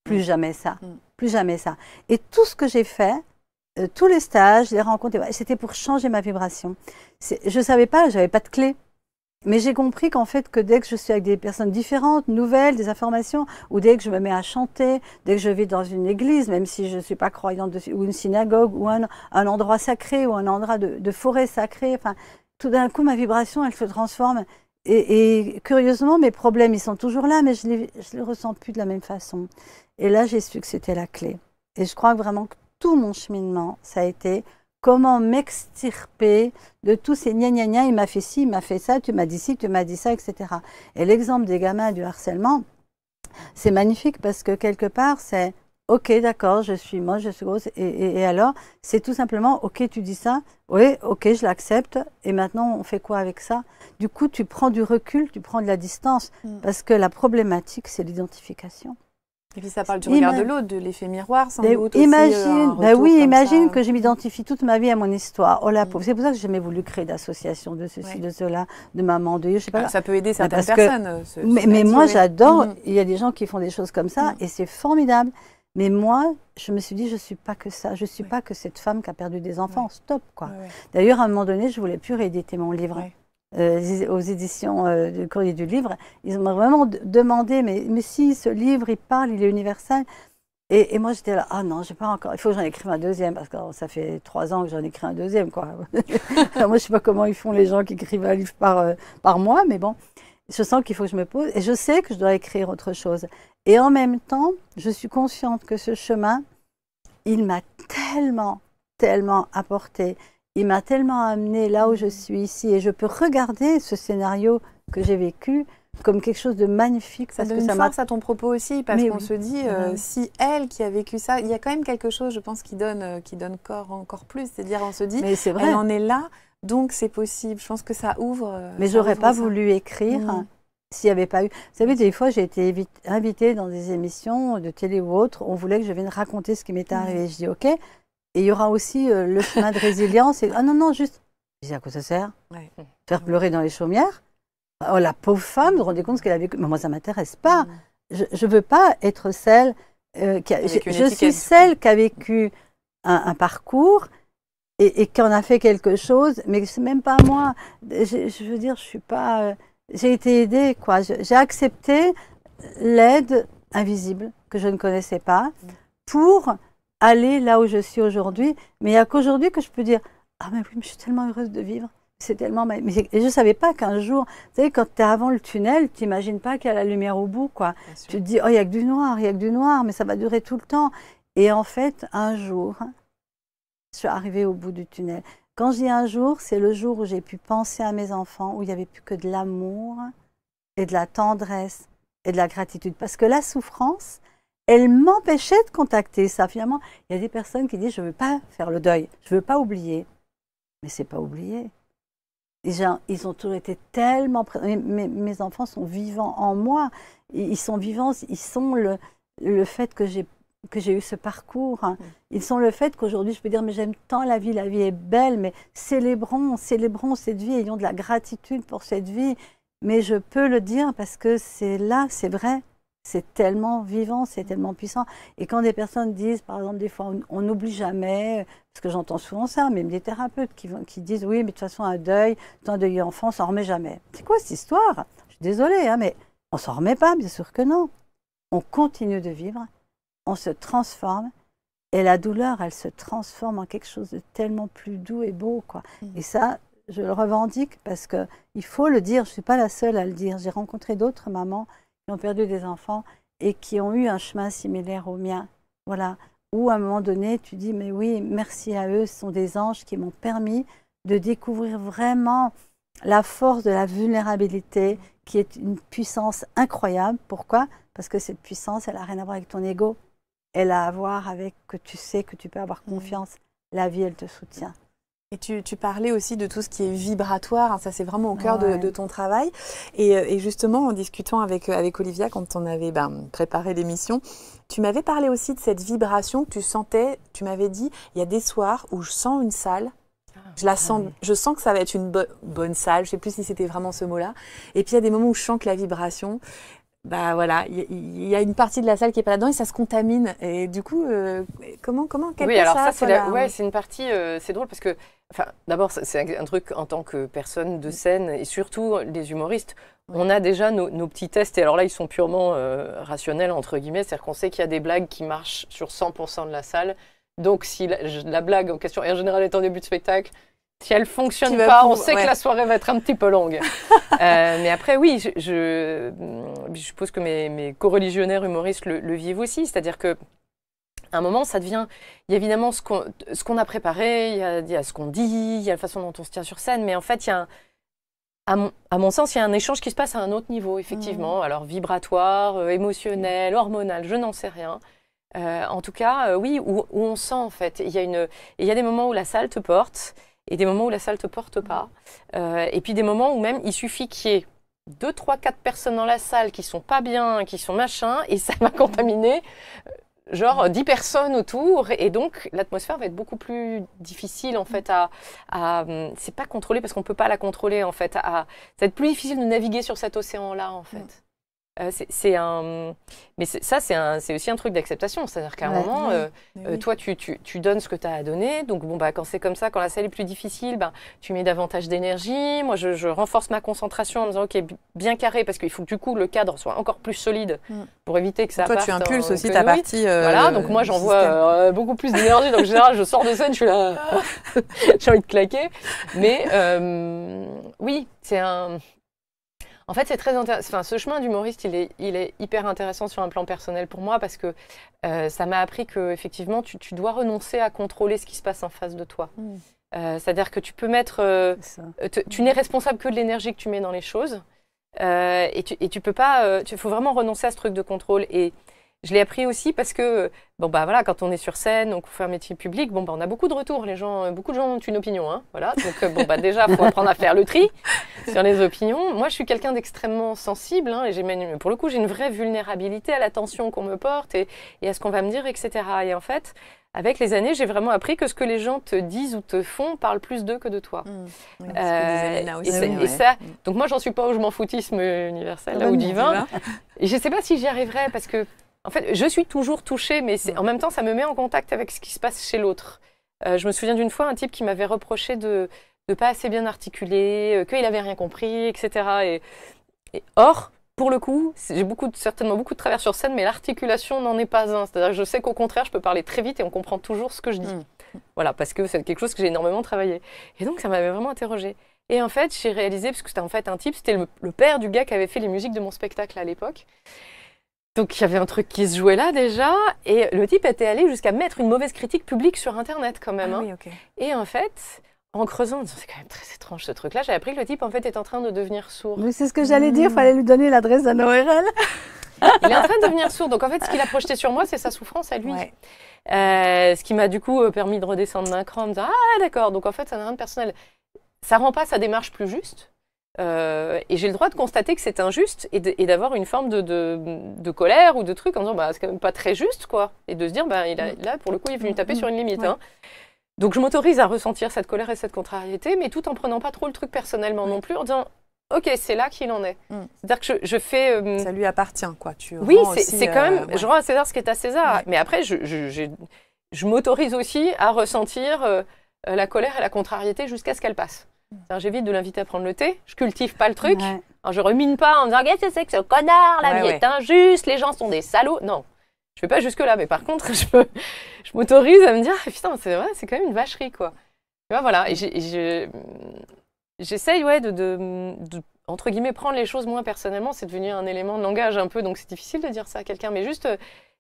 plus jamais ça, plus jamais ça ». Et tout ce que j'ai fait, tous les stages, les rencontres, c'était pour changer ma vibration. Je ne savais pas, je n'avais pas de clé. Mais j'ai compris qu'en fait, que dès que je suis avec des personnes différentes, nouvelles, des informations, ou dès que je me mets à chanter, dès que je vais dans une église, même si je ne suis pas croyante dessus, ou une synagogue, ou un endroit sacré, ou un endroit de forêt sacrée, enfin, tout d'un coup, ma vibration, elle se transforme. Et curieusement, mes problèmes, ils sont toujours là, mais je ne les ressens plus de la même façon. Et là, j'ai su que c'était la clé. Et je crois vraiment que tout mon cheminement, ça a été comment m'extirper de tous ces gna-gna-gna, il m'a fait ci, il m'a fait ça, tu m'as dit ci, tu m'as dit ça, etc. Et l'exemple des gamins du harcèlement, c'est magnifique parce que quelque part, c'est ok, d'accord, je suis moche, je suis grosse, et alors, c'est tout simplement, ok, tu dis ça, oui, ok, je l'accepte, et maintenant, on fait quoi avec ça? Du coup, tu prends du recul, tu prends de la distance, parce que la problématique, c'est l'identification. Et puis ça parle du regard de l'autre, de l'effet miroir, sans doute aussi. Imagine, imagine que je m'identifie toute ma vie à mon histoire. Oh la pauvre. C'est pour ça que j'ai jamais voulu créer d'association de ceci, de cela, de maman, de je sais pas. Ça peut aider certaines personnes. Mais moi, j'adore. Il y a des gens qui font des choses comme ça et c'est formidable. Mais moi, je me suis dit, je suis pas que ça. Je suis pas que cette femme qui a perdu des enfants. Stop, quoi. D'ailleurs, à un moment donné, je voulais plus rééditer mon livre. Aux éditions du Courrier du Livre, ils m'ont vraiment demandé, mais si ce livre, il parle, il est universel. Et moi, j'étais là, ah non, j'ai pas encore, il faut que j'en écrive un deuxième, parce que ça fait 3 ans que j'en écris un deuxième, quoi. Alors moi, je sais pas comment ils font les gens qui écrivent un livre par mois, mais bon, je sens qu'il faut que je me pose, et je sais que je dois écrire autre chose. Et en même temps, je suis consciente que ce chemin, il m'a tellement apporté. Il m'a tellement amené là où je suis ici. Et je peux regarder ce scénario que j'ai vécu comme quelque chose de magnifique. Ça donne une force à ton propos aussi, parce qu'on se dit, si elle qui a vécu ça, il y a quand même quelque chose, je pense, qui donne corps encore plus. C'est-à-dire, on se dit, elle en est là, donc c'est possible. Je pense que ça ouvre. Mais j'aurais pas voulu écrire. S'il n'y avait pas eu... Vous savez, des fois, j'ai été invitée dans des émissions de télé ou autres. On voulait que je vienne raconter ce qui m'était arrivé. Je dis, OK. Et il y aura aussi le chemin de résilience. Et, ah non, juste... Je dis, à quoi ça sert? Faire pleurer dans les chaumières? Oh, la pauvre femme, vous vous rendez compte ce qu'elle a vécu? Mais moi, ça ne m'intéresse pas. Je ne veux pas être celle qui a... Je suis celle qui a vécu un parcours et qui en a fait quelque chose, mais ce n'est même pas moi. Je veux dire, je ne suis pas... J'ai été aidée, quoi. J'ai accepté l'aide invisible que je ne connaissais pas pour aller là où je suis aujourd'hui. Mais il n'y a qu'aujourd'hui que je peux dire « Ah, mais oui, mais je suis tellement heureuse de vivre. C'est tellement... » Et je ne savais pas qu'un jour, vous savez, quand tu es avant le tunnel, tu n'imagines pas qu'il y a la lumière au bout, quoi. Tu te dis « Oh, il n'y a que du noir, il n'y a que du noir, mais ça va durer tout le temps. » Et en fait, un jour, je suis arrivée au bout du tunnel. Quand je dis un jour, c'est le jour où j'ai pu penser à mes enfants, où il n'y avait plus que de l'amour et de la tendresse et de la gratitude. Parce que la souffrance, elle m'empêchait de contacter ça. Finalement, il y a des personnes qui disent « je ne veux pas faire le deuil, je ne veux pas oublier ». Mais ce n'est pas oublier. Ils ont toujours été tellement... Mes enfants sont vivants en moi. Ils sont vivants, ils sont le fait que j'ai eu ce parcours. Ils sont le fait qu'aujourd'hui, je peux dire, mais j'aime tant la vie est belle, mais célébrons cette vie, ayons de la gratitude pour cette vie. Mais je peux le dire parce que c'est là, c'est vrai, c'est tellement vivant, c'est tellement puissant. Et quand des personnes disent, par exemple, des fois, on n'oublie jamais, parce que j'entends souvent ça, même des thérapeutes qui disent, oui, mais de toute façon, un deuil enfant, on s'en remet jamais. C'est quoi cette histoire? Je suis désolée, mais on s'en remet pas, bien sûr que non. On continue de vivre. On se transforme et la douleur, elle se transforme en quelque chose de tellement plus doux et beau, quoi. Et ça, je le revendique parce qu'il faut le dire, je ne suis pas la seule à le dire. J'ai rencontré d'autres mamans qui ont perdu des enfants et qui ont eu un chemin similaire au mien. Voilà. Où à un moment donné, tu dis, mais oui, merci à eux, ce sont des anges qui m'ont permis de découvrir vraiment la force de la vulnérabilité, qui est une puissance incroyable. Pourquoi? Parce que cette puissance, elle n'a rien à voir avec ton ego. Elle a à voir avec que tu sais que tu peux avoir confiance. La vie, elle te soutient. Et tu parlais aussi de tout ce qui est vibratoire, ça c'est vraiment au cœur de ton travail. Et justement, en discutant avec Olivia, quand on avait préparé l'émission, tu m'avais parlé aussi de cette vibration que tu sentais. Tu m'avais dit, il y a des soirs où je sens une salle, je sens que ça va être une bonne salle, je ne sais plus si c'était vraiment ce mot-là. Et puis il y a des moments où je sens que la vibration... voilà, il y a une partie de la salle qui est pas là-dedans et ça se contamine. Et du coup, oui, alors ça, c'est une partie, c'est drôle parce que, d'abord, c'est un truc en tant que personne de scène et surtout les humoristes, on a déjà nos petits tests et alors là, ils sont purement rationnels, entre guillemets, c'est-à-dire qu'on sait qu'il y a des blagues qui marchent sur 100% de la salle. Donc, si la blague en question, et en général, est en début de spectacle, si elle ne fonctionne pas, on sait que la soirée va être un petit peu longue. Mais après, oui, je suppose que mes co-religionnaires humoristes le vivent aussi. C'est-à-dire qu'à un moment, ça devient... Il y a évidemment ce qu'on a préparé, il y a ce qu'on dit, il y a la façon dont on se tient sur scène. Mais en fait, à mon sens, il y a un échange qui se passe à un autre niveau, effectivement. Alors, vibratoire, émotionnel, hormonal, je n'en sais rien. En tout cas, oui, où on sent, en fait. Il y a des moments où la salle te porte... Et des moments où la salle ne te porte pas. Et puis des moments où même il suffit qu'il y ait 2, 3, 4 personnes dans la salle qui sont pas bien, qui sont machin, et ça va contaminer genre 10 personnes autour, et donc l'atmosphère va être beaucoup plus difficile en fait c'est pas contrôler parce qu'on peut pas la contrôler en fait, ça va être plus difficile de naviguer sur cet océan-là en fait. C'est aussi un truc d'acceptation, c'est-à-dire qu'à un moment, toi, tu donnes ce que tu as à donner, donc bon, bah, quand c'est comme ça, quand la salle est plus difficile, bah, tu mets davantage d'énergie. Moi, je renforce ma concentration en me disant, ok, bien carré, parce qu'il faut que du coup, le cadre soit encore plus solide pour éviter que ça parte. Toi, tu impulses aussi ta partie. Voilà, donc moi, j'envoie beaucoup plus d'énergie, donc en général, je sors de scène, je suis là, j'ai envie de claquer. Mais oui, c'est un... En fait, c'est très intéressant. Enfin, ce chemin d'humoriste, il est hyper intéressant sur un plan personnel pour moi parce que ça m'a appris que effectivement, tu dois renoncer à contrôler ce qui se passe en face de toi. C'est-à-dire que tu peux mettre, tu n'es responsable que de l'énergie que tu mets dans les choses, et tu peux pas. Il faut vraiment renoncer à ce truc de contrôle. Et je l'ai appris aussi parce que, bon, bah voilà, quand on est sur scène, donc on fait un métier public, bon, bah, on a beaucoup de retours. Beaucoup de gens ont une opinion, hein, voilà. Donc, bon, bah, déjà, il faut apprendre à faire le tri sur les opinions. Moi, je suis quelqu'un d'extrêmement sensible, hein, et pour le coup, j'ai une vraie vulnérabilité à l'attention qu'on me porte et à ce qu'on va me dire, etc. Et en fait, avec les années, j'ai vraiment appris que ce que les gens te disent ou te font parle plus d'eux que de toi. Oui, et ça, donc moi, j'en suis pas au je m'en foutisme universel, là, ou divin. Et je sais pas si j'y arriverai parce que, en fait, je suis toujours touchée, mais en même temps, ça me met en contact avec ce qui se passe chez l'autre. Je me souviens d'une fois, un type qui m'avait reproché de pas assez bien articuler, qu'il n'avait rien compris, etc. Or, pour le coup, j'ai certainement beaucoup de travers sur scène, mais l'articulation n'en est pas un. C'est-à-dire que je sais qu'au contraire, je peux parler très vite et on comprend toujours ce que je dis. Voilà, parce que c'est quelque chose que j'ai énormément travaillé. Et donc, ça m'avait vraiment interrogée. Et en fait, j'ai réalisé, parce que c'était en fait un type, c'était le père du gars qui avait fait les musiques de mon spectacle à l'époque. Donc, il y avait un truc qui se jouait là déjà, et le type était allé jusqu'à mettre une mauvaise critique publique sur Internet quand même. Oui, okay. Et en fait, en creusant, c'est quand même très étrange ce truc-là, j'ai appris que le type en fait est en train de devenir sourd. Oui, c'est ce que j'allais dire, il fallait lui donner l'adresse d'un ORL. Il est en train de devenir sourd, donc en fait, ce qu'il a projeté sur moi, c'est sa souffrance à lui. Ce qui m'a du coup permis de redescendre d'un cran, en me disant ah d'accord, donc en fait, ça n'a rien de personnel. Ça rend pas sa démarche plus juste. Et j'ai le droit de constater que c'est injuste et d'avoir une forme de colère ou de truc en disant bah c'est quand même pas très juste quoi, et de se dire bah là pour le coup il est venu taper sur une limite. Hein. Donc je m'autorise à ressentir cette colère et cette contrariété, mais tout en prenant pas trop le truc personnellement non plus, en disant ok c'est là qu'il en est. C'est-à-dire que je fais ça lui appartient quoi. Oui c'est quand même je rends à César ce qui est à César, mais après je m'autorise aussi à ressentir la colère et la contrariété jusqu'à ce qu'elle passe. J'évite de l'inviter à prendre le thé, je cultive pas le truc, alors, je rumine pas en disant qu'est-ce que c'est que ce connard, la vie est injuste, les gens sont des salauds. Non, je fais pas jusque là, mais par contre je m'autorise à me dire putain c'est vrai, c'est quand même une vacherie quoi. Tu vois, voilà, et j'essaye de entre guillemets prendre les choses moins personnellement, c'est devenu un élément de langage un peu, donc c'est difficile de dire ça à quelqu'un, mais juste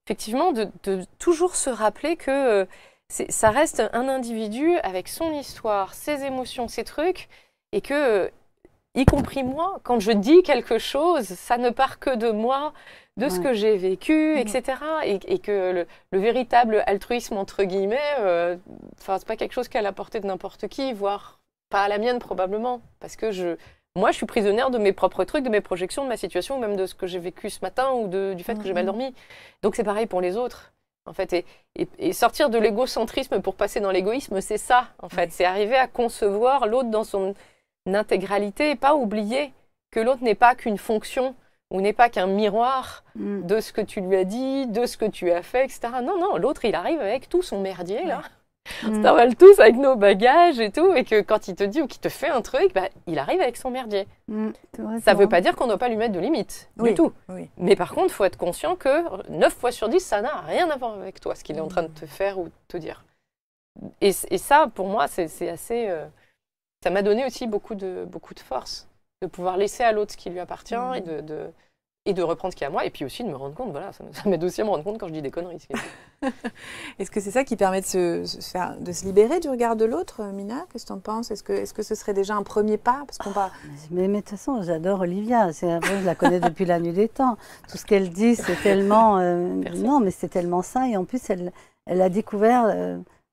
effectivement de toujours se rappeler que ça reste un individu avec son histoire, ses émotions, ses trucs, et que, y compris moi, quand je dis quelque chose, ça ne part que de moi, de ce que j'ai vécu, etc. Et que le véritable altruisme, entre guillemets, c'est pas quelque chose qui est à la portée de n'importe qui, voire pas à la mienne probablement, parce que moi, je suis prisonnière de mes propres trucs, de mes projections, de ma situation, ou même de ce que j'ai vécu ce matin, ou du fait que j'ai mal dormi. Donc c'est pareil pour les autres. En fait, et sortir de l'égocentrisme pour passer dans l'égoïsme, c'est ça, en fait. C'est arriver à concevoir l'autre dans son intégralité et pas oublier que l'autre n'est pas qu'une fonction ou n'est pas qu'un miroir de ce que tu lui as dit, de ce que tu as fait, etc. Non, l'autre, il arrive avec tout son merdier, là. On se travaille tous avec nos bagages et tout, et que quand il te dit ou qu'il te fait un truc, bah, il arrive avec son merdier. Ça ne veut pas dire qu'on ne doit pas lui mettre de limites, du tout. Mais par contre, il faut être conscient que 9 fois sur 10, ça n'a rien à voir avec toi, ce qu'il est en train de te faire ou de te dire. Et ça, pour moi, c'est assez... ça m'a donné aussi beaucoup de force, de pouvoir laisser à l'autre ce qui lui appartient et de reprendre ce qui est à moi, et puis aussi de me rendre compte, voilà, ça m'aide aussi à me rendre compte quand je dis des conneries. Est-ce que c'est ça qui permet de se libérer du regard de l'autre, Mina? Qu'est-ce que tu en penses? Est-ce que ce serait déjà un premier pas? Parce qu'on mais de toute façon, j'adore Olivia, je la connais depuis la nuit des temps. Tout ce qu'elle dit, c'est tellement... non, mais c'est tellement ça, et en plus, elle a découvert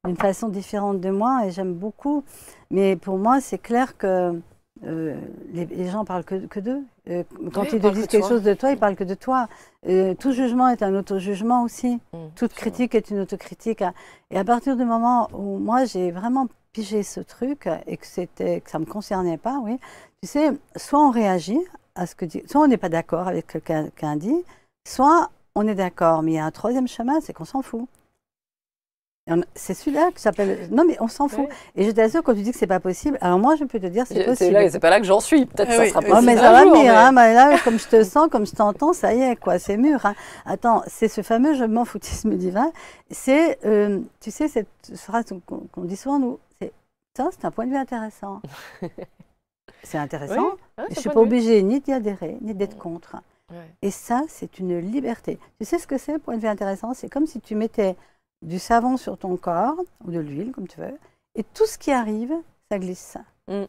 d'une façon différente de moi, et j'aime beaucoup. Mais pour moi, c'est clair que les gens parlent que d'eux. Quand Oui, ils te parlent disent que de quelque toi. chose de toi, ils parlent que de toi. Tout jugement est un auto-jugement aussi. Toute critique est une autocritique. Et à partir du moment où moi, j'ai vraiment pigé ce truc et que ça ne me concernait pas, oui, tu sais, soit on réagit à ce que dit, soit on n'est pas d'accord avec ce que quelqu'un dit, soit on est d'accord. Mais il y a un troisième chemin, c'est qu'on s'en fout. C'est celui-là que j'appelle. Non, mais on s'en fout. Oui. Et je t'assure, quand tu dis que c'est pas possible, alors moi, je peux te dire c'est C'est possible. là, c'est pas là que j'en suis. Peut-être que ça Oui, sera oui, possible. Oh, mais un ça va jour, venir, mais- hein, mais là, comme je te sens, comme je t'entends, ça y est, quoi, c'est mûr. Hein. Attends, c'est ce fameux je m'en foutisme divin. C'est, tu sais, cette phrase qu'on dit souvent, nous, c'est un point de vue intéressant. C'est intéressant. Oui. Ah, Je c'est ne suis point pas de vue. obligée ni d'y adhérer, ni d'être contre. Ouais. Et ça, c'est une liberté. Tu sais ce que c'est, point de vue intéressant? C'est comme si tu mettais du savon sur ton corps, ou de l'huile, comme tu veux, et tout ce qui arrive, ça glisse. Mm.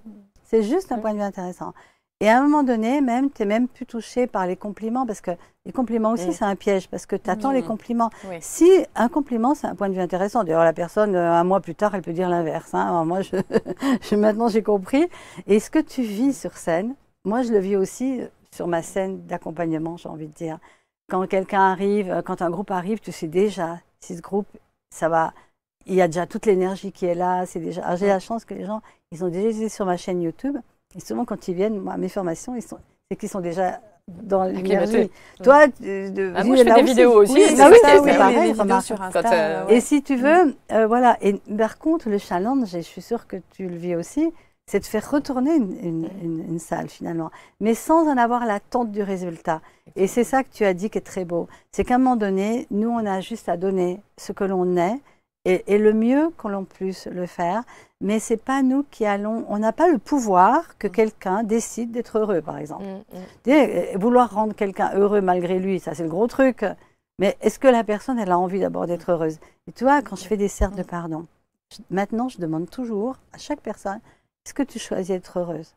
C'est juste un point de vue intéressant. Et à un moment donné, même, tu n'es même plus touché par les compliments, parce que les compliments aussi, c'est un piège, parce que tu attends les compliments. Oui. Si un compliment, c'est un point de vue intéressant, d'ailleurs, la personne, un mois plus tard, elle peut dire l'inverse. Hein. Alors moi, maintenant, j'ai compris. Et ce que tu vis sur scène, moi, je le vis aussi sur ma scène d'accompagnement, j'ai envie de dire. Quand quelqu'un arrive, quand un groupe arrive, tu sais déjà si ce groupe, ça va, il y a déjà toute l'énergie qui est là. C'est déjà. Alors, j'ai la chance que les gens, ils ont déjà été sur ma chaîne YouTube. Et souvent, quand ils viennent à mes formations, c'est qu'ils sont déjà dans l'énergie. Toi, moi, je fais des vidéos aussi. Oui, c'est ah oui, ça, c'est c'est pareil, les vidéos remarque. sur Insta. Quand, Et si tu veux, voilà. Et par contre, le challenge, et je suis sûre que tu le vis aussi, c'est de faire retourner une salle finalement, mais sans en avoir l'attente du résultat. Et c'est ça que tu as dit qui est très beau. C'est qu'à un moment donné, nous, on a juste à donner ce que l'on est et le mieux que l'on puisse le faire. Mais c'est pas nous qui allons, on n'a pas le pouvoir que quelqu'un décide d'être heureux, par exemple. Vouloir rendre quelqu'un heureux malgré lui, ça c'est le gros truc. Mais est-ce que la personne, elle a envie d'abord d'être heureuse? Et tu vois, quand je fais des cercles de pardon, maintenant, je demande toujours à chaque personne, est-ce que tu choisis d'être heureuse?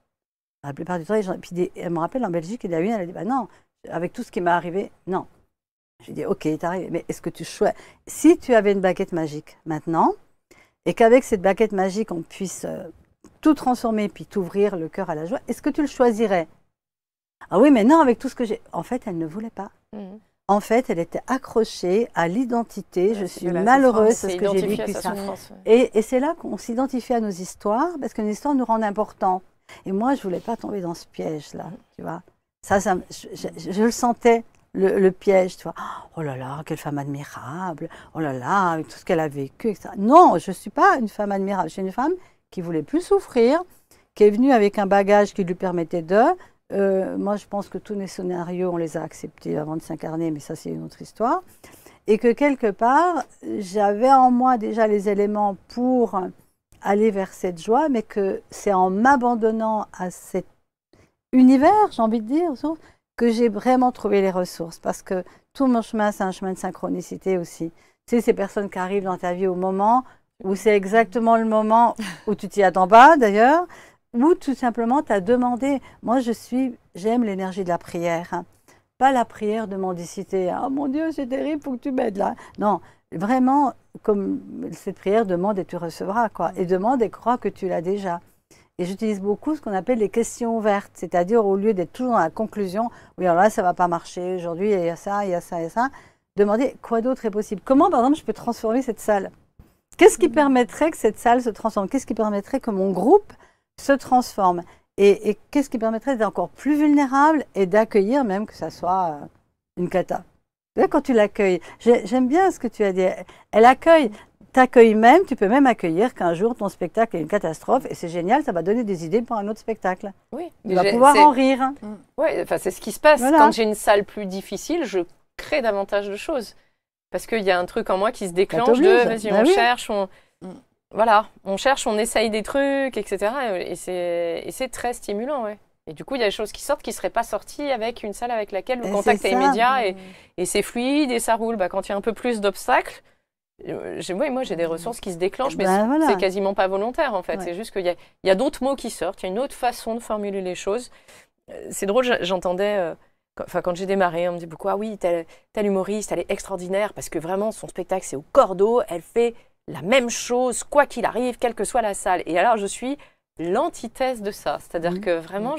La plupart du temps, puis elle me rappelle en Belgique, il y a une, elle a dit, bah non, avec tout ce qui m'est arrivé, non. J'ai dit, ok, t'es arrivé, mais est-ce que tu choisis? Si tu avais une baguette magique maintenant, et qu'avec cette baguette magique, on puisse tout transformer, puis t'ouvrir le cœur à la joie, est-ce que tu le choisirais? Ah oui, mais non, avec tout ce que j'ai... En fait, elle ne voulait pas. En fait, elle était accrochée à l'identité. Je suis malheureuse parce que j'ai vécu ça. Et c'est là qu'on s'identifie à nos histoires, parce qu'une histoire nous rend importants. Et moi, je ne voulais pas tomber dans ce piège-là, tu vois. Je le sentais, le piège, tu vois. Oh là là, quelle femme admirable. Oh là là, tout ce qu'elle a vécu, etc. Non, je ne suis pas une femme admirable. Je suis une femme qui voulait plus souffrir, qui est venue avec un bagage qui lui permettait de... moi, je pense que tous les scénarios, on les a acceptés avant de s'incarner, mais ça, c'est une autre histoire. Et que quelque part, j'avais en moi déjà les éléments pour aller vers cette joie, mais que c'est en m'abandonnant à cet univers, j'ai envie de dire, que j'ai vraiment trouvé les ressources. Parce que tout mon chemin, c'est un chemin de synchronicité aussi. Tu sais, ces personnes qui arrivent dans ta vie au moment où c'est exactement le moment où tu t'y attends pas, d'ailleurs, ou tout simplement, tu as demandé. Moi, j'aime l'énergie de la prière. Hein. Pas la prière de mendicité. Ah, mon Dieu, c'est terrible, il faut que tu m'aides là. Non, vraiment, comme cette prière, demande et tu recevras, quoi. Et demande et crois que tu l'as déjà. Et j'utilise beaucoup ce qu'on appelle les questions ouvertes. C'est-à-dire, au lieu d'être toujours dans la conclusion, oui, alors là, ça ne va pas marcher. Aujourd'hui, il y a ça, il y a ça, il y a ça. Demander quoi d'autre est possible. Comment, par exemple, je peux transformer cette salle? Qu'est-ce qui permettrait que cette salle se transforme? Qu'est-ce qui permettrait que mon groupe se transforme? Et qu'est-ce qui permettrait d'être encore plus vulnérable et d'accueillir même que ça soit une cata? Quand tu l'accueilles, j'aime bien ce que tu as dit. Elle accueille, t'accueille même, tu peux même accueillir qu'un jour ton spectacle est une catastrophe et c'est génial, ça va donner des idées pour un autre spectacle. Oui, tu vas pouvoir en rire. Oui, enfin, c'est ce qui se passe. Voilà. Quand j'ai une salle plus difficile, je crée davantage de choses. Parce qu'il y a un truc en moi qui se déclenche de vas-y, on cherche, voilà, on cherche, on essaye des trucs, etc. Et c'est très stimulant, ouais. Et du coup, il y a des choses qui sortent qui ne seraient pas sorties avec une salle avec laquelle le contact est immédiat et c'est fluide et ça roule. Bah, quand il y a un peu plus d'obstacles, moi j'ai des ressources qui se déclenchent, mais c'est quasiment pas volontaire en fait. Ouais. C'est juste qu'il y a d'autres mots qui sortent, il y a une autre façon de formuler les choses. C'est drôle, j'entendais... quand j'ai démarré, on me dit beaucoup, ah oui, telle humoriste, elle est extraordinaire parce que vraiment, son spectacle, c'est au cordeau, elle fait la même chose, quoi qu'il arrive, quelle que soit la salle. Et alors, je suis l'antithèse de ça. C'est-à-dire que vraiment,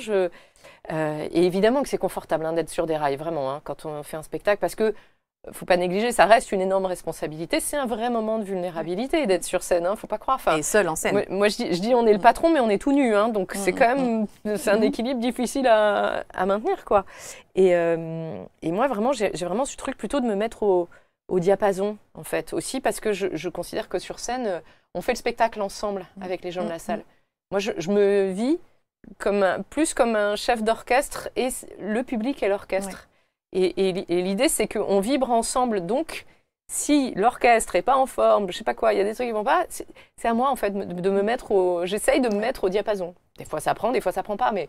et évidemment que c'est confortable d'être sur des rails, vraiment, quand on fait un spectacle, parce que faut pas négliger, ça reste une énorme responsabilité. C'est un vrai moment de vulnérabilité d'être sur scène, faut pas croire. Enfin, et seul en scène. Moi, je dis, on est le patron, mais on est tout nu, donc c'est quand même, c'est un équilibre difficile à maintenir, quoi. Et moi, vraiment, j'ai vraiment ce truc plutôt de me mettre au diapason, en fait, aussi parce que je considère que sur scène, on fait le spectacle ensemble avec les gens de la salle. Moi, je me vis plus comme un chef d'orchestre et le public est l'orchestre. Et l'idée, c'est qu'on vibre ensemble. Donc, si l'orchestre n'est pas en forme, je sais pas quoi, il y a des trucs qui vont pas, c'est à moi, en fait, de me mettre j'essaye de me mettre au diapason. Des fois, ça prend, des fois, ça prend pas. Mais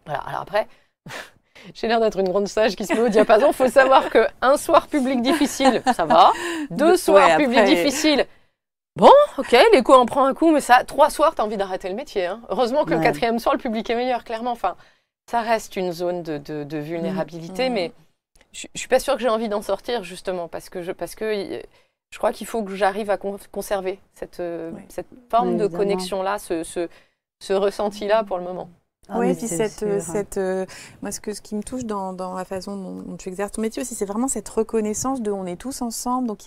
voilà. Alors après, j'ai l'air d'être une grande sage qui se met au diapason. Il faut savoir qu'un soir public difficile, ça va. 2 soirs public difficiles, bon, ok, l'écho en prend un coup, mais 3 soirs, tu as envie d'arrêter le métier. Heureusement que le 4e soir, le public est meilleur, clairement. Enfin, ça reste une zone de vulnérabilité, mais je ne suis pas sûre que j'ai envie d'en sortir, justement, parce que je crois qu'il faut que j'arrive à conserver cette forme de connexion-là, ce ressenti-là pour le moment. Oui, et puis moi, ce qui me touche dans la façon dont tu exerces ton métier aussi, c'est vraiment cette reconnaissance de on est tous ensemble. Donc,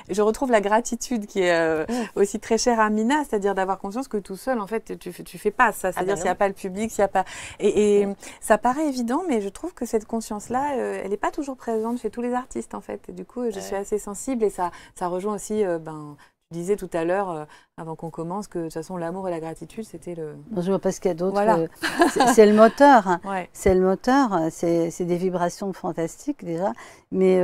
je retrouve la gratitude qui est aussi très chère à Mina, c'est-à-dire d'avoir conscience que tout seul, en fait, tu fais pas ça. C'est-à-dire s'il n'y a pas le public, s'il n'y a pas... Et ça paraît évident, mais je trouve que cette conscience-là, elle n'est pas toujours présente chez tous les artistes, en fait. Et du coup, je suis assez sensible et ça rejoint aussi... Tu disais tout à l'heure, avant qu'on commence, que de toute façon, l'amour et la gratitude, c'était le... Je vois pas ce qu'il y a d'autre. Voilà. C'est le moteur. Ouais. C'est le moteur. C'est des vibrations fantastiques, déjà. Mais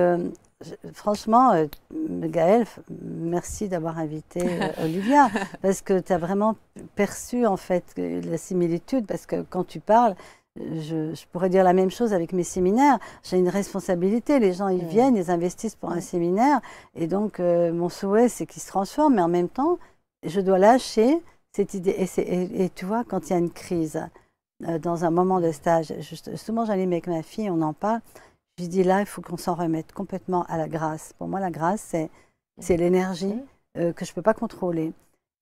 franchement, Gaëlle, merci d'avoir invité Olivia, parce que tu as vraiment perçu, en fait, la similitude, parce que quand tu parles, je pourrais dire la même chose avec mes séminaires. J'ai une responsabilité. Les gens, ils viennent, ils investissent pour un séminaire. Et donc, mon souhait, c'est qu'ils se transforment. Mais en même temps, je dois lâcher cette idée. Et tu vois, quand il y a une crise, dans un moment de stage, justement, j'en ai avec ma fille, on en parle. Je dis là, il faut qu'on s'en remette complètement à la grâce. Pour moi, la grâce, c'est l'énergie que je ne peux pas contrôler.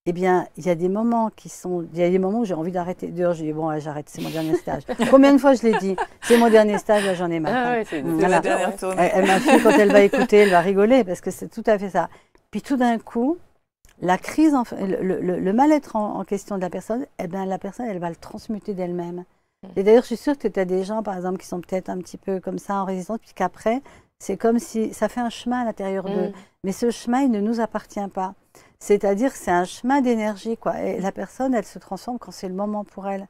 Eh bien, il y a des moments où j'ai envie d'arrêter. D'ailleurs, je dis, bon, j'arrête, c'est mon dernier stage. Combien de fois je l'ai dit? C'est mon dernier stage, là, j'en ai marre. C'est la dernière tournée. Ma fille, quand elle va écouter, elle va rigoler, parce que c'est tout à fait ça. Puis tout d'un coup, la crise, le mal-être en question de la personne, eh bien, la personne, elle va le transmuter d'elle-même. Et d'ailleurs, je suis sûre que tu as des gens, par exemple, qui sont peut-être un petit peu comme ça, en résistance, puis qu'après, c'est comme si ça fait un chemin à l'intérieur d'eux. Mais ce chemin, il ne nous appartient pas. C'est-à-dire que c'est un chemin d'énergie, quoi. Et la personne, elle se transforme quand c'est le moment pour elle.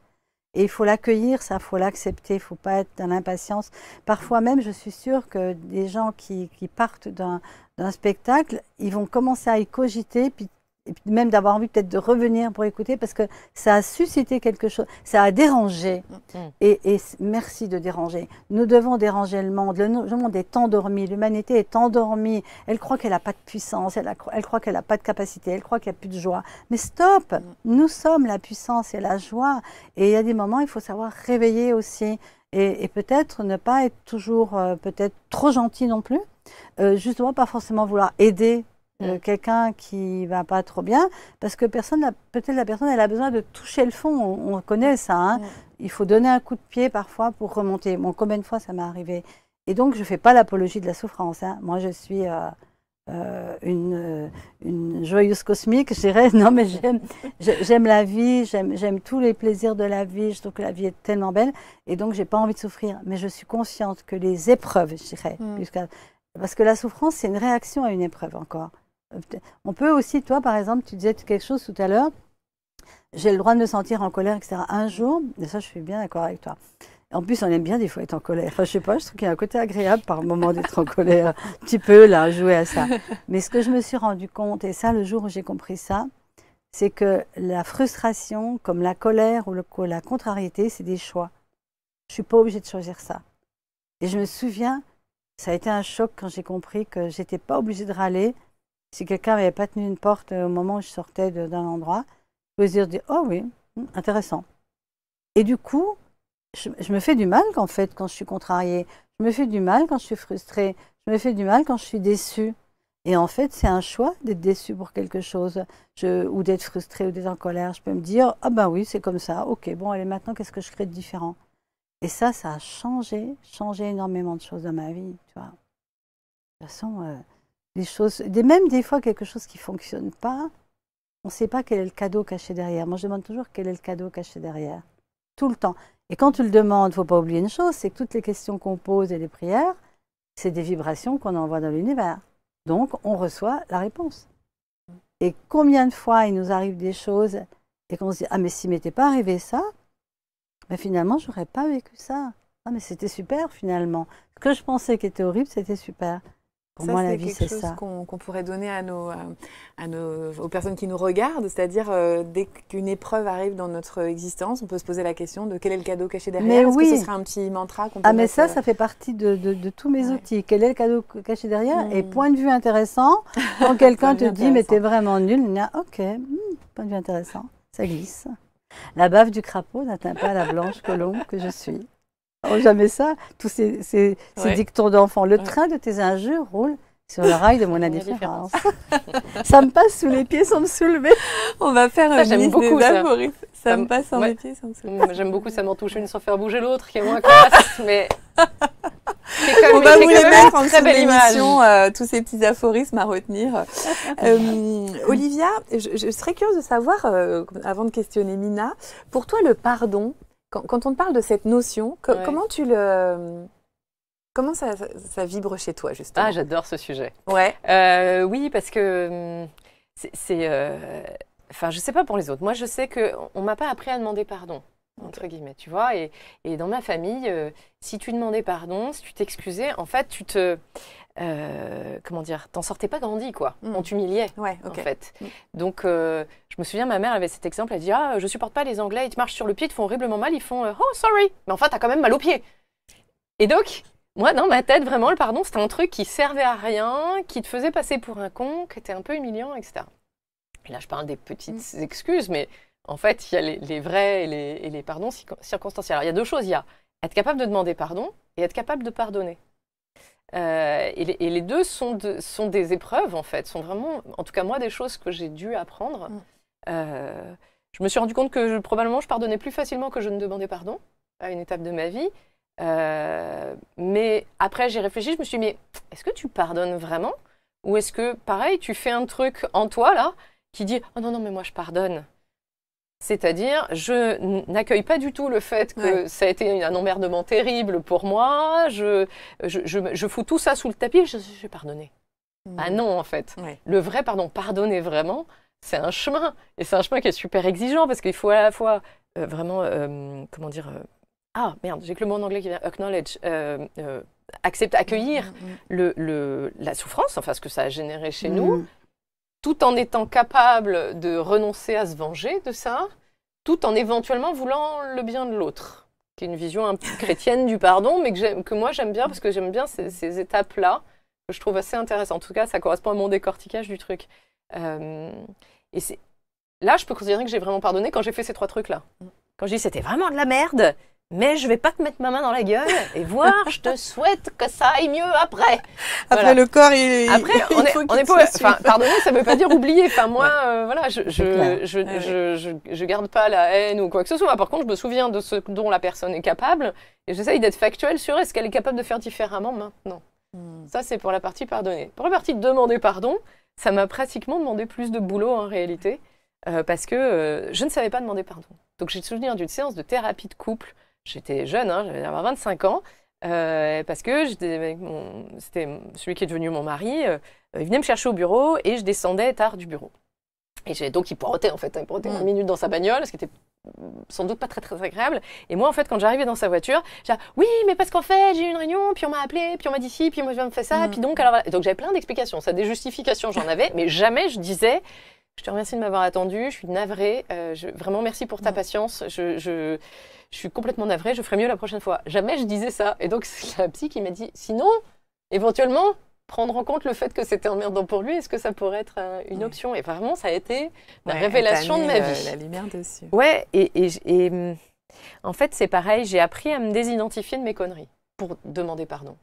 Et il faut l'accueillir, ça, il faut l'accepter, il ne faut pas être dans l'impatience. Parfois même, je suis sûre que des gens qui partent d'un spectacle, ils vont commencer à y cogiter, puis même d'avoir envie peut-être de revenir pour écouter, parce que ça a suscité quelque chose, ça a dérangé. Et merci de déranger. Nous devons déranger le monde. Le monde est endormi, l'humanité est endormie. Elle croit qu'elle n'a pas de puissance, elle croit qu'elle n'a pas de capacité, elle croit qu'il n'y a plus de joie. Mais stop, nous sommes la puissance et la joie. Et il y a des moments, il faut savoir réveiller aussi. Et peut-être ne pas être toujours peut-être trop gentil non plus. Justement, pas forcément vouloir aider quelqu'un qui va pas trop bien, parce que peut-être la personne, elle a besoin de toucher le fond, on connaît ça, il faut donner un coup de pied parfois pour remonter. Bon, combien de fois ça m'est arrivé? Et donc, je ne fais pas l'apologie de la souffrance, Moi, je suis une joyeuse cosmique, je dirais. Non, mais j'aime la vie, j'aime tous les plaisirs de la vie, je trouve que la vie est tellement belle, et donc, je n'ai pas envie de souffrir. Mais je suis consciente que les épreuves, je dirais, parce que la souffrance, c'est une réaction à une épreuve encore. On peut aussi, toi par exemple, tu disais quelque chose tout à l'heure, j'ai le droit de me sentir en colère, etc. Un jour, et ça je suis bien d'accord avec toi, en plus on aime bien des fois être en colère, enfin je sais pas, je trouve qu'il y a un côté agréable par moment d'être en colère, un petit peu là, jouer à ça. Mais ce que je me suis rendu compte, et ça le jour où j'ai compris ça, c'est que la frustration, comme la colère ou la contrariété, c'est des choix. Je suis pas obligée de choisir ça. Et je me souviens, ça a été un choc quand j'ai compris que j'étais pas obligée de râler. Si quelqu'un n'avait pas tenu une porte au moment où je sortais d'un endroit, je pouvais dire oh oui, intéressant. Et du coup, je me fais du mal en fait quand je suis contrariée. Je me fais du mal quand je suis frustrée. Je me fais du mal quand je suis déçue. Et en fait, c'est un choix d'être déçu pour quelque chose, ou d'être frustré ou d'être en colère. Je peux me dire, ah ben oui, c'est comme ça, ok, bon, allez, maintenant, qu'est-ce que je crée de différent? Et ça a changé énormément de choses dans ma vie, tu vois. De toute façon, les choses, même des fois, quelque chose qui ne fonctionne pas, on ne sait pas quel est le cadeau caché derrière. Moi, je demande toujours quel est le cadeau caché derrière, tout le temps. Et quand tu le demandes, il ne faut pas oublier une chose, c'est que toutes les questions qu'on pose et les prières, c'est des vibrations qu'on envoie dans l'univers. Donc, on reçoit la réponse. Et combien de fois il nous arrive des choses et qu'on se dit « Ah, mais s'il ne m'était pas arrivé ça, ben finalement, je n'aurais pas vécu ça. Ah, mais c'était super, finalement. Ce que je pensais qui était horrible, c'était super. » Pour moi, la vie, c'est ça. C'est quelque chose qu'on pourrait donner aux personnes qui nous regardent, c'est-à-dire dès qu'une épreuve arrive dans notre existence, on peut se poser la question de quel est le cadeau caché derrière. Est-ce que ce serait un petit mantra qu'on peut mais mettre, ça fait partie de tous mes outils. Quel est le cadeau caché derrière? Et point de vue intéressant, quand quelqu'un te dit « mais t'es vraiment nul », ok, point de vue intéressant, ça glisse. La baffe du crapaud n'atteint pas la blanche colombe que je suis. Oh, jamais ça, tous ces dictons d'enfants. Le train de tes injures roule sur le rail de mon indifférence. Ça me passe sous les pieds sans me soulever. On va faire une liste des aphorismes. Ça me passe sur les pieds sans me soulever. J'aime beaucoup, ça m'en touche une sans faire bouger l'autre, qui est moins classe, mais... On va vous les mettre en dessous de l'émission, tous ces petits aphorismes à retenir. Olivia, je serais curieuse de savoir, avant de questionner Mina, pour toi le pardon, quand on te parle de cette notion, comment ça vibre chez toi, justement? Ah, j'adore ce sujet. Ouais. Oui, parce que enfin, je sais pas pour les autres. Moi, je sais qu'on m'a pas appris à demander pardon, entre guillemets, tu vois. Et dans ma famille, si tu demandais pardon, si tu t'excusais, en fait, tu te... comment dire, t'en sortais pas grandi, quoi. On t'humiliait, en fait. Donc, je me souviens, ma mère avait cet exemple, elle dit « Ah, je supporte pas les Anglais, ils te marchent sur le pied, ils te font horriblement mal, ils font Oh, sorry !» Mais enfin, t'as quand même mal au pied. Et donc, moi, dans ma tête, vraiment, le pardon, c'était un truc qui servait à rien, qui te faisait passer pour un con, qui était un peu humiliant, etc. Et là, je parle des petites excuses, mais en fait, il y a les vrais et les pardons circonstanciels. Alors, il y a deux choses. Il y a être capable de demander pardon et être capable de pardonner. Et les deux sont des épreuves, en fait, sont vraiment, en tout cas moi, des choses que j'ai dû apprendre. Je me suis rendu compte que probablement je pardonnais plus facilement que je ne demandais pardon à une étape de ma vie. Mais après, j'ai réfléchi, je me suis dit, mais est-ce que tu pardonnes vraiment? Ou est-ce que, pareil, tu fais un truc en toi, là, qui dit, oh non, non, mais moi, je pardonne. C'est-à-dire, je n'accueille pas du tout le fait que ça a été un emmerdement terrible pour moi, je fous tout ça sous le tapis et je vais pardonner. Ah non, en fait. Le vrai pardon, pardonner vraiment, c'est un chemin. Et c'est un chemin qui est super exigeant parce qu'il faut à la fois vraiment, comment dire, ah merde, j'ai que le mot en anglais qui vient, acknowledge, accepter, accueillir la souffrance, enfin ce que ça a généré chez nous, tout en étant capable de renoncer à se venger de ça, tout en éventuellement voulant le bien de l'autre, qui est une vision un peu chrétienne du pardon, mais que moi j'aime bien, parce que j'aime bien ces étapes-là, que je trouve assez intéressantes. En tout cas, ça correspond à mon décortiquage du truc. Et là, je peux considérer que j'ai vraiment pardonné quand j'ai fait ces trois trucs-là. Quand je dis c'était vraiment de la merde, mais je vais pas te mettre ma main dans la gueule et voir, je te souhaite que ça aille mieux après. Après, le corps, après, on est pas... Enfin, pardonner, ça veut pas dire oublier. Enfin, moi, voilà, je garde pas la haine ou quoi que ce soit. Par contre, je me souviens de ce dont la personne est capable et j'essaye d'être factuelle sur est-ce qu'elle est capable de faire différemment maintenant. Ça, c'est pour la partie pardonner. Pour la partie demander pardon, ça m'a pratiquement demandé plus de boulot en réalité parce que je ne savais pas demander pardon. Donc, j'ai le souvenir d'une séance de thérapie de couple. J'étais jeune, hein, j'allais avoir 25 ans, parce que c'était celui qui est devenu mon mari. Il venait me chercher au bureau et je descendais tard du bureau. Et donc il pointait en fait, il pointait 1 minute dans sa bagnole, ce qui était sans doute pas très très agréable. Et moi en fait quand j'arrivais dans sa voiture, j'ai dit oui mais parce qu'en fait j'ai eu une réunion, puis on m'a appelé, puis on m'a dit ci, puis moi je me fais ça, puis donc alors voilà. Et donc j'avais plein d'explications, ça des justifications j'en avais, mais jamais je disais je te remercie de m'avoir attendu, je suis navrée, vraiment merci pour ta patience, je suis complètement navrée, je ferai mieux la prochaine fois. Jamais je disais ça. Et donc, c'est la psy qui m'a dit, sinon, éventuellement, prendre en compte le fait que c'était emmerdant pour lui, est-ce que ça pourrait être une option? Et vraiment, ça a été la révélation de ma vie. La lumière dessus. Ouais, et en fait, c'est pareil, j'ai appris à me désidentifier de mes conneries pour demander pardon.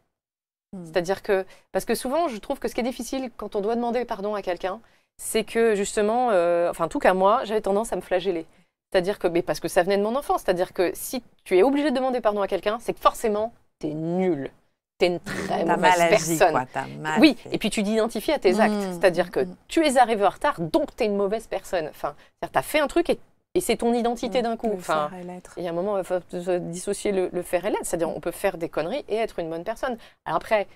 C'est-à-dire que, parce que souvent, je trouve que ce qui est difficile quand on doit demander pardon à quelqu'un, c'est que justement, enfin en tout cas moi, j'avais tendance à me flageller. C'est-à-dire que, mais parce que ça venait de mon enfance, c'est-à-dire que si tu es obligé de demander pardon à quelqu'un, c'est que forcément, t'es nul. T'es une très mauvaise personne. Quoi, t'as mal oui, fait. et puis tu t'identifies à tes actes. C'est-à-dire que tu es arrivé en retard, donc t'es une mauvaise personne. Enfin, t'as fait un truc et c'est ton identité d'un coup. Enfin, il y a un moment, il faut dissocier le faire et l'être. C'est-à-dire on peut faire des conneries et être une bonne personne. Alors après,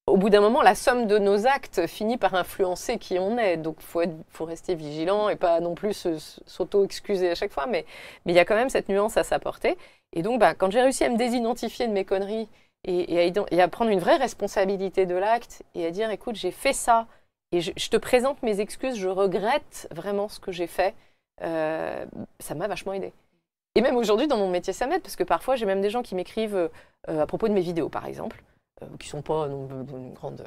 au bout d'un moment, la somme de nos actes finit par influencer qui on est. Donc, faut rester vigilant et pas non plus s'auto-excuser à chaque fois. Mais il y a quand même cette nuance à s'apporter. Et donc, quand j'ai réussi à me désidentifier de mes conneries et à prendre une vraie responsabilité de l'acte et à dire, écoute, j'ai fait ça et je te présente mes excuses, je regrette vraiment ce que j'ai fait, ça m'a vachement aidé. Et même aujourd'hui, dans mon métier, ça m'aide parce que parfois, j'ai même des gens qui m'écrivent à propos de mes vidéos, par exemple. Qui sont pas une grande.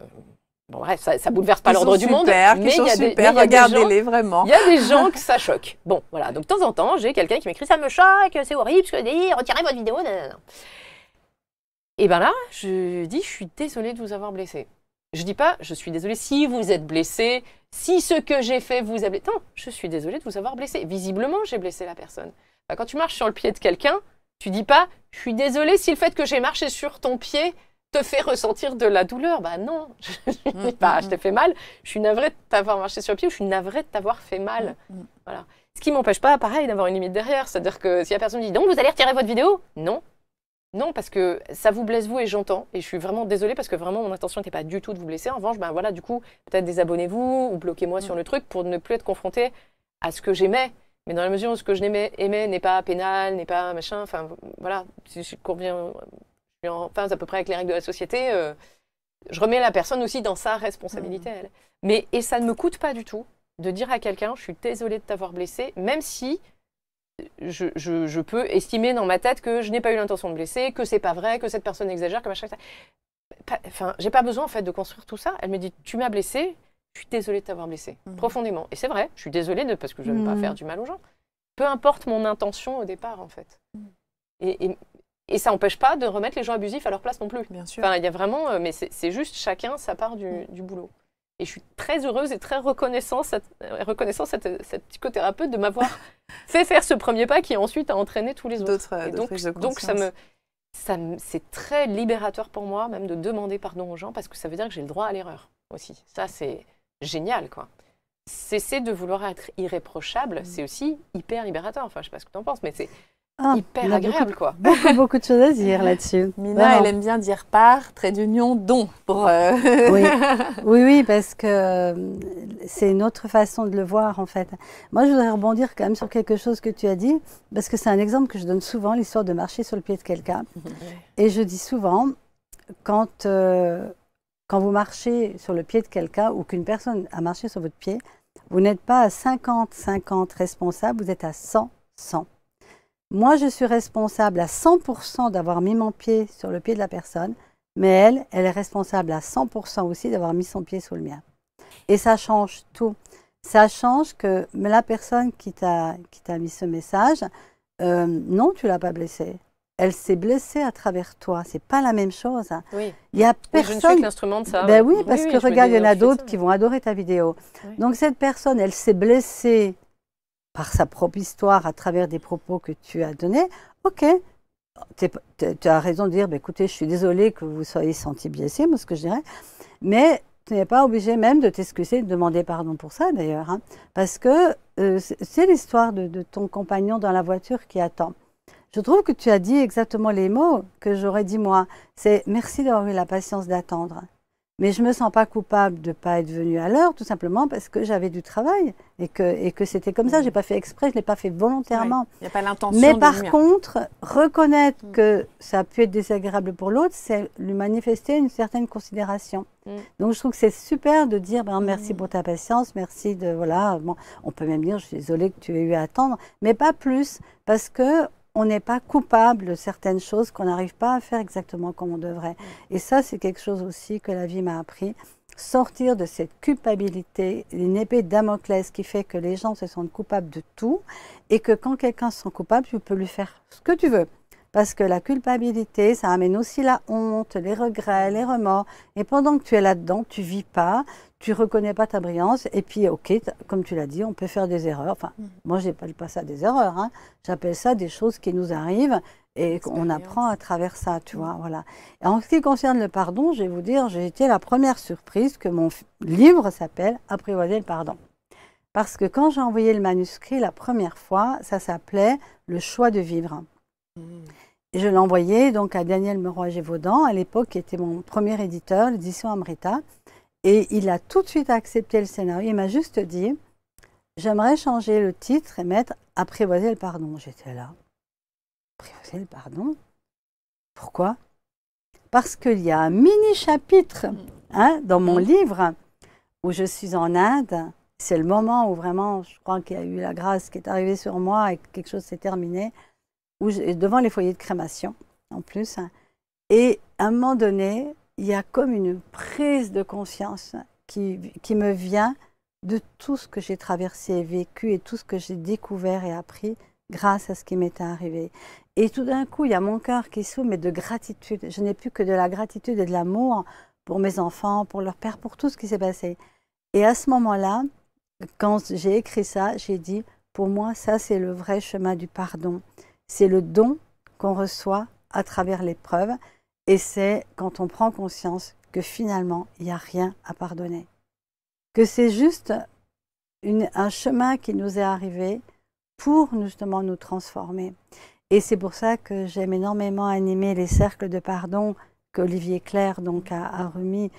Bon, bref, ça bouleverse pas l'ordre du monde. Mais il y a des gens, regardez-les vraiment. Il y a des gens que ça choque. Bon, voilà. Donc, de temps en temps, j'ai quelqu'un qui m'écrit ça me choque, c'est horrible ce que je dis, retirez votre vidéo. Nanana. Et bien là, je dis, je suis désolée de vous avoir blessé. Je dis pas, je suis désolée si vous êtes blessé, si ce que j'ai fait vous a blessé. Non, je suis désolée de vous avoir blessé. Visiblement, j'ai blessé la personne. Quand tu marches sur le pied de quelqu'un, tu dis pas, je suis désolée si le fait que j'ai marché sur ton pied te fait ressentir de la douleur. Bah non, je t'ai fait mal. Je suis navrée de t'avoir marché sur le pied ou je suis navrée de t'avoir fait mal. Voilà. Ce qui m'empêche pas, pareil, d'avoir une limite derrière. C'est-à-dire que si la personne dit, donc vous allez retirer votre vidéo? Non. Non, parce que ça vous blesse vous et j'entends. Et je suis vraiment désolée parce que vraiment mon intention n'était pas du tout de vous blesser. En revanche, voilà, du coup, peut-être désabonnez-vous ou bloquez-moi sur le truc pour ne plus être confronté à ce que j'aimais. Mais dans la mesure où ce que je aimais n'est pas pénal, n'est pas machin, enfin voilà, si je conviens, je suis en phase à peu près avec les règles de la société, je remets la personne aussi dans sa responsabilité, elle. Et ça ne me coûte pas du tout de dire à quelqu'un, je suis désolée de t'avoir blessé, même si je peux estimer dans ma tête que je n'ai pas eu l'intention de blesser, que c'est pas vrai, que cette personne exagère, que machin. Enfin, j'ai pas besoin en fait de construire tout ça. Elle me dit, tu m'as blessé, je suis désolée de t'avoir blessé, profondément. Et c'est vrai, je suis désolée parce que je n'aime pas faire du mal aux gens. Peu importe mon intention au départ, en fait. Et ça n'empêche pas de remettre les gens abusifs à leur place non plus. Bien sûr. Enfin, il y a vraiment, mais c'est juste chacun sa part du boulot. Et je suis très heureuse et très reconnaissante cette psychothérapeute de m'avoir fait faire ce premier pas qui ensuite a entraîné tous les autres. Donc c'est très libérateur pour moi même de demander pardon aux gens parce que ça veut dire que j'ai le droit à l'erreur aussi. Ça, c'est génial, quoi. Cesser de vouloir être irréprochable, c'est aussi hyper libérateur. Enfin, je sais pas ce que tu en penses, mais c'est hyper agréable, quoi. Beaucoup de choses à dire là-dessus. Mina, elle aime bien dire part, trait d'union, don. Oui, parce que c'est une autre façon de le voir, en fait. Moi, je voudrais rebondir quand même sur quelque chose que tu as dit, parce que c'est un exemple que je donne souvent, l'histoire de marcher sur le pied de quelqu'un. Et je dis souvent, quand vous marchez sur le pied de quelqu'un ou qu'une personne a marché sur votre pied, vous n'êtes pas à 50-50 responsable, vous êtes à 100-100. Moi, je suis responsable à 100% d'avoir mis mon pied sur le pied de la personne, mais elle est responsable à 100% aussi d'avoir mis son pied sur le mien. Et ça change tout. Ça change que la personne qui t'a mis ce message, non, tu ne l'as pas blessée. Elle s'est blessée à travers toi. C'est pas la même chose. Oui. Il y a personne. Oui, je ne suis que l'instrument de ça. Ben oui, parce que regarde, il y en a d'autres qui vont adorer ta vidéo. Oui. Donc cette personne, elle s'est blessée par sa propre histoire à travers des propos que tu as donnés. Ok, tu as raison de dire, ben, écoutez, je suis désolée que vous soyez senti blessé, moi ce que je dirais, mais tu n'es pas obligé même de t'excuser, de demander pardon pour ça d'ailleurs, hein, parce que c'est l'histoire de ton compagnon dans la voiture qui attend. Je trouve que tu as dit exactement les mots que j'aurais dit moi. C'est merci d'avoir eu la patience d'attendre. Mais je ne me sens pas coupable de ne pas être venue à l'heure, tout simplement parce que j'avais du travail et que c'était comme ça. Je n'ai pas fait exprès, je ne l'ai pas fait volontairement. Il n'y a pas l'intention. Mais par contre, reconnaître que ça a pu être désagréable pour l'autre, c'est lui manifester une certaine considération. Donc je trouve que c'est super de dire merci pour ta patience, merci de voilà. Bon, on peut même dire je suis désolée que tu aies eu à attendre, mais pas plus parce que on n'est pas coupable de certaines choses qu'on n'arrive pas à faire exactement comme on devrait. Et ça, c'est quelque chose aussi que la vie m'a appris. Sortir de cette culpabilité, une épée de Damoclès qui fait que les gens se sentent coupables de tout et que quand quelqu'un se sent coupable, tu peux lui faire ce que tu veux. Parce que la culpabilité, ça amène aussi la honte, les regrets, les remords. Et pendant que tu es là-dedans, tu vis pas, tu reconnais pas ta brillance. Et puis, ok, comme tu l'as dit, on peut faire des erreurs. Enfin, moi, je n'appelle pas ça des erreurs. Hein. J'appelle ça des choses qui nous arrivent et qu'on apprend à travers ça, tu vois. Voilà. Et en ce qui concerne le pardon, je vais vous dire, j'ai été la première surprise que mon livre s'appelle « Apprivoiser le pardon ». Parce que quand j'ai envoyé le manuscrit la première fois, ça s'appelait « Le choix de vivre ». Et je l'ai envoyé donc à Daniel Meroy-Gévaudan, à l'époque, qui était mon premier éditeur, l'édition Amrita. Et il a tout de suite accepté le scénario. Il m'a juste dit, j'aimerais changer le titre et mettre « Apprivoiser le pardon ». J'étais là. Apprivoiser le pardon? Pourquoi? Parce qu'il y a un mini-chapitre dans mon livre où je suis en Inde. C'est le moment où vraiment, je crois qu'il y a eu la grâce qui est arrivée sur moi et que quelque chose s'est terminé. Devant les foyers de crémation, en plus. Et à un moment donné, il y a comme une prise de conscience qui me vient de tout ce que j'ai traversé et vécu et tout ce que j'ai découvert et appris grâce à ce qui m'était arrivé. Et tout d'un coup, il y a mon cœur qui s'ouvre, mais de gratitude. Je n'ai plus que de la gratitude et de l'amour pour mes enfants, pour leur père, pour tout ce qui s'est passé. Et à ce moment-là, quand j'ai écrit ça, j'ai dit, pour moi, ça c'est le vrai chemin du pardon. C'est le don qu'on reçoit à travers l'épreuve et c'est quand on prend conscience que finalement, il n'y a rien à pardonner. Que c'est juste un chemin qui nous est arrivé pour justement nous transformer. Et c'est pour ça que j'aime énormément animer les cercles de pardon qu'Olivier Clerc donc, a remis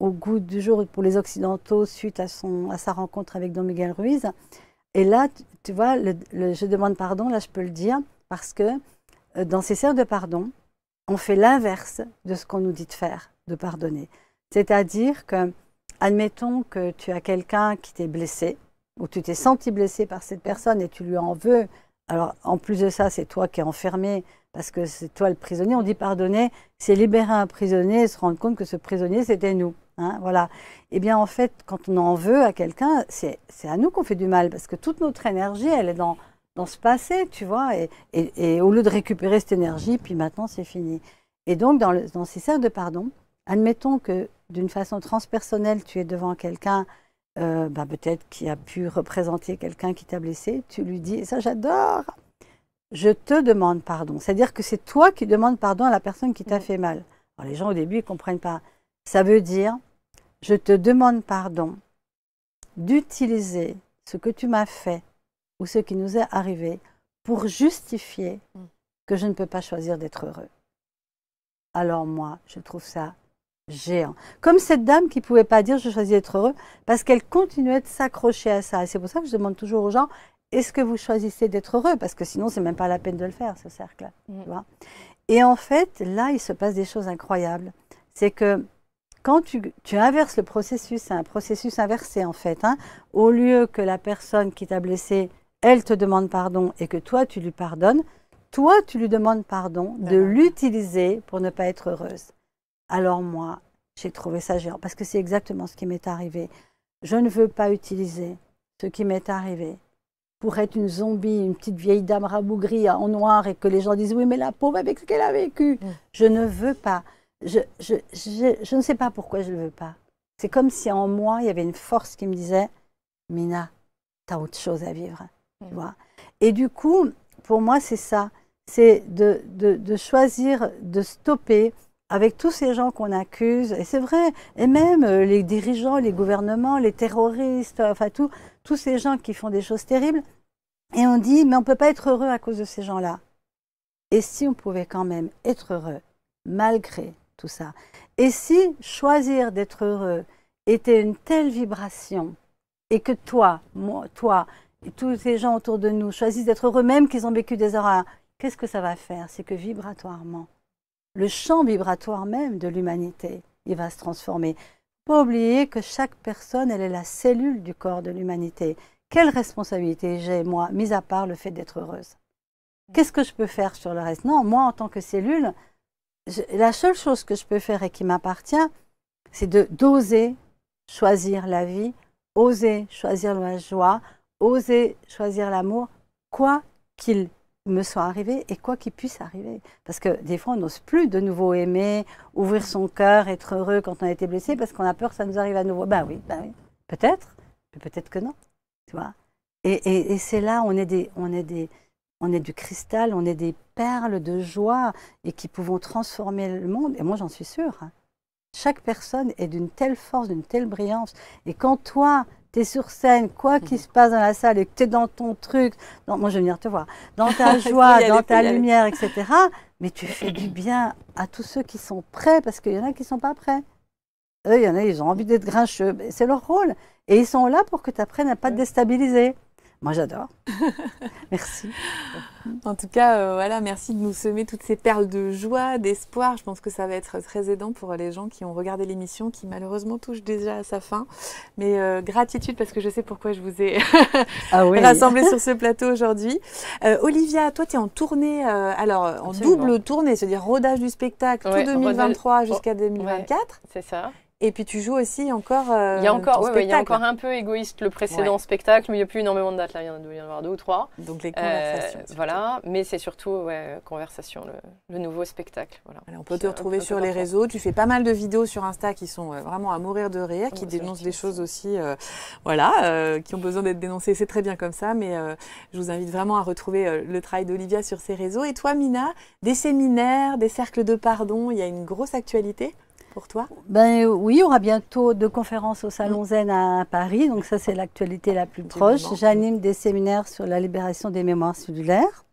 au goût du jour pour les Occidentaux suite à sa rencontre avec Don Miguel Ruiz. Et là, tu vois, je demande pardon, là je peux le dire, parce que dans ces cercles de pardon, on fait l'inverse de ce qu'on nous dit de faire, de pardonner. C'est-à-dire que, admettons que tu as quelqu'un qui t'est blessé, ou tu t'es senti blessé par cette personne et tu lui en veux. Alors, en plus de ça, c'est toi qui es enfermé, parce que c'est toi le prisonnier. On dit pardonner, c'est libérer un prisonnier et se rendre compte que ce prisonnier, c'était nous. Hein, voilà. Eh bien, en fait, quand on en veut à quelqu'un, c'est à nous qu'on fait du mal, parce que toute notre énergie, elle est dans ce passé, tu vois, et au lieu de récupérer cette énergie, puis maintenant c'est fini. Et donc, dans ces cercles de pardon, admettons que d'une façon transpersonnelle, tu es devant quelqu'un, peut-être qui a pu représenter quelqu'un qui t'a blessé, tu lui dis, et ça j'adore, je te demande pardon. C'est-à-dire que c'est toi qui demandes pardon à la personne qui t'a fait mal. Alors, les gens au début, ils ne comprennent pas. Ça veut dire, je te demande pardon d'utiliser ce que tu m'as fait ou ce qui nous est arrivé pour justifier que je ne peux pas choisir d'être heureux. Alors moi, je trouve ça géant. Comme cette dame qui ne pouvait pas dire « je choisis d'être heureux » parce qu'elle continuait de s'accrocher à ça. Et c'est pour ça que je demande toujours aux gens « est-ce que vous choisissez d'être heureux ?» Parce que sinon, ce n'est même pas la peine de le faire, ce cercle. Tu vois. Et en fait, là, il se passe des choses incroyables. C'est que quand tu inverses le processus, c'est un processus inversé en fait. Hein, au lieu que la personne qui t'a blessé, elle te demande pardon et que toi, tu lui pardonnes, toi, tu lui demandes pardon de l'utiliser pour ne pas être heureuse. Alors moi, j'ai trouvé ça géant parce que c'est exactement ce qui m'est arrivé. Je ne veux pas utiliser ce qui m'est arrivé pour être une zombie, une petite vieille dame rabougrie en noir et que les gens disent « oui, mais la pauvre avec ce qu'elle a vécu ». Je ne veux pas. Je ne sais pas pourquoi je ne le veux pas. C'est comme si en moi, il y avait une force qui me disait « Mina, tu as autre chose à vivre ». Tu vois. Et du coup, pour moi, c'est ça. C'est de choisir de stopper avec tous ces gens qu'on accuse. Et c'est vrai, et même les dirigeants, les gouvernements, les terroristes, enfin tous ces gens qui font des choses terribles. Et on dit, mais on ne peut pas être heureux à cause de ces gens-là. Et si on pouvait quand même être heureux, malgré tout ça? Et si choisir d'être heureux était une telle vibration, et que toi, moi, toi, et tous ces gens autour de nous choisissent d'être heureux, même qu'ils ont vécu des horreurs, qu'est-ce que ça va faire? C'est que vibratoirement, le champ vibratoire même de l'humanité, il va se transformer. Il ne faut pas oublier que chaque personne, elle est la cellule du corps de l'humanité. Quelle responsabilité j'ai, moi, mis à part le fait d'être heureuse? Qu'est-ce que je peux faire sur le reste? Non, moi, en tant que cellule, la seule chose que je peux faire et qui m'appartient, c'est d'oser choisir la vie, oser choisir la joie, oser choisir l'amour, quoi qu'il me soit arrivé et quoi qu'il puisse arriver. Parce que des fois, on n'ose plus de nouveau aimer, ouvrir son cœur, être heureux quand on a été blessé parce qu'on a peur que ça nous arrive à nouveau. Ben oui, peut-être, mais peut-être que non, tu vois. Et c'est là, on est du cristal, on est des perles de joie et qui pouvons transformer le monde. Et moi, j'en suis sûre. Hein. Chaque personne est d'une telle force, d'une telle brillance. Et quand toi, tu es sur scène, quoi qu'il se passe dans la salle et que tu es dans ton truc, moi je vais venir te voir, dans ta joie, dans ta lumière, etc., mais tu fais du bien à tous ceux qui sont prêts, parce qu'il y en a qui ne sont pas prêts. Eux, il y en a, ils ont envie d'être grincheux. C'est leur rôle. Et ils sont là pour que tu apprennes à ne pas te déstabiliser. Moi, j'adore. Merci. En tout cas, voilà, merci de nous semer toutes ces perles de joie, d'espoir. Je pense que ça va être très aidant pour les gens qui ont regardé l'émission, qui malheureusement touche déjà à sa fin. Mais gratitude, parce que je sais pourquoi je vous ai rassemblés sur ce plateau aujourd'hui. Olivia, toi, tu es en tournée, en double tournée, c'est-à-dire rodage du spectacle, tout 2023 jusqu'à 2024. Ouais, c'est ça. Et puis tu joues aussi encore il y a encore un peu égoïste le précédent spectacle, mais il n'y a plus énormément de dates là, il y en a avoir 2 ou 3. Donc les conversations. Voilà, mais c'est surtout Conversation, le nouveau spectacle. Voilà. Alors, on peut te retrouver sur les réseaux. Tu fais pas mal de vidéos sur Insta qui sont vraiment à mourir de rire, qui dénoncent des choses aussi, qui ont besoin d'être dénoncées. C'est très bien comme ça, mais je vous invite vraiment à retrouver le travail d'Olivia sur ses réseaux. Et toi, Mina, des séminaires, des cercles de pardon, il y a une grosse actualité pour toi? Ben oui, il y aura bientôt 2 conférences au Salon Zen à Paris, donc ça c'est l'actualité la plus proche. J'anime des séminaires sur la libération des mémoires cellulaires,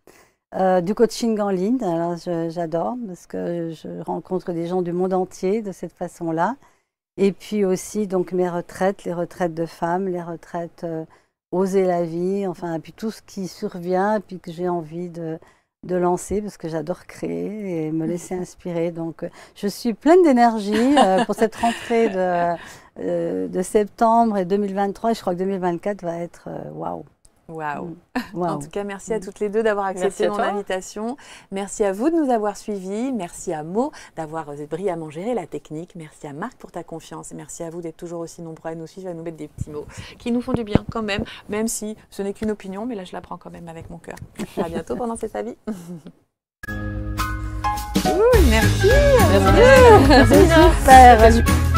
du coaching en ligne, alors j'adore parce que je rencontre des gens du monde entier de cette façon-là. Et puis aussi donc mes retraites, les retraites de femmes, les retraites oser la vie, enfin, et puis tout ce qui survient, et puis que j'ai envie de lancer parce que j'adore créer et me laisser inspirer. Donc, je suis pleine d'énergie pour cette rentrée de septembre et 2023. Et je crois que 2024 va être waouh. Waouh. En tout cas, merci à toutes les deux d'avoir accepté mon invitation. Merci à vous de nous avoir suivis. Merci à Mo d'avoir brillamment géré la technique. Merci à Marc pour ta confiance. Et merci à vous d'être toujours aussi nombreux à nous suivre, à nous mettre des petits mots qui nous font du bien quand même, même si ce n'est qu'une opinion, mais là, je la prends quand même avec mon cœur. À bientôt pendant C'est sa vie. Merci. Merci. Super.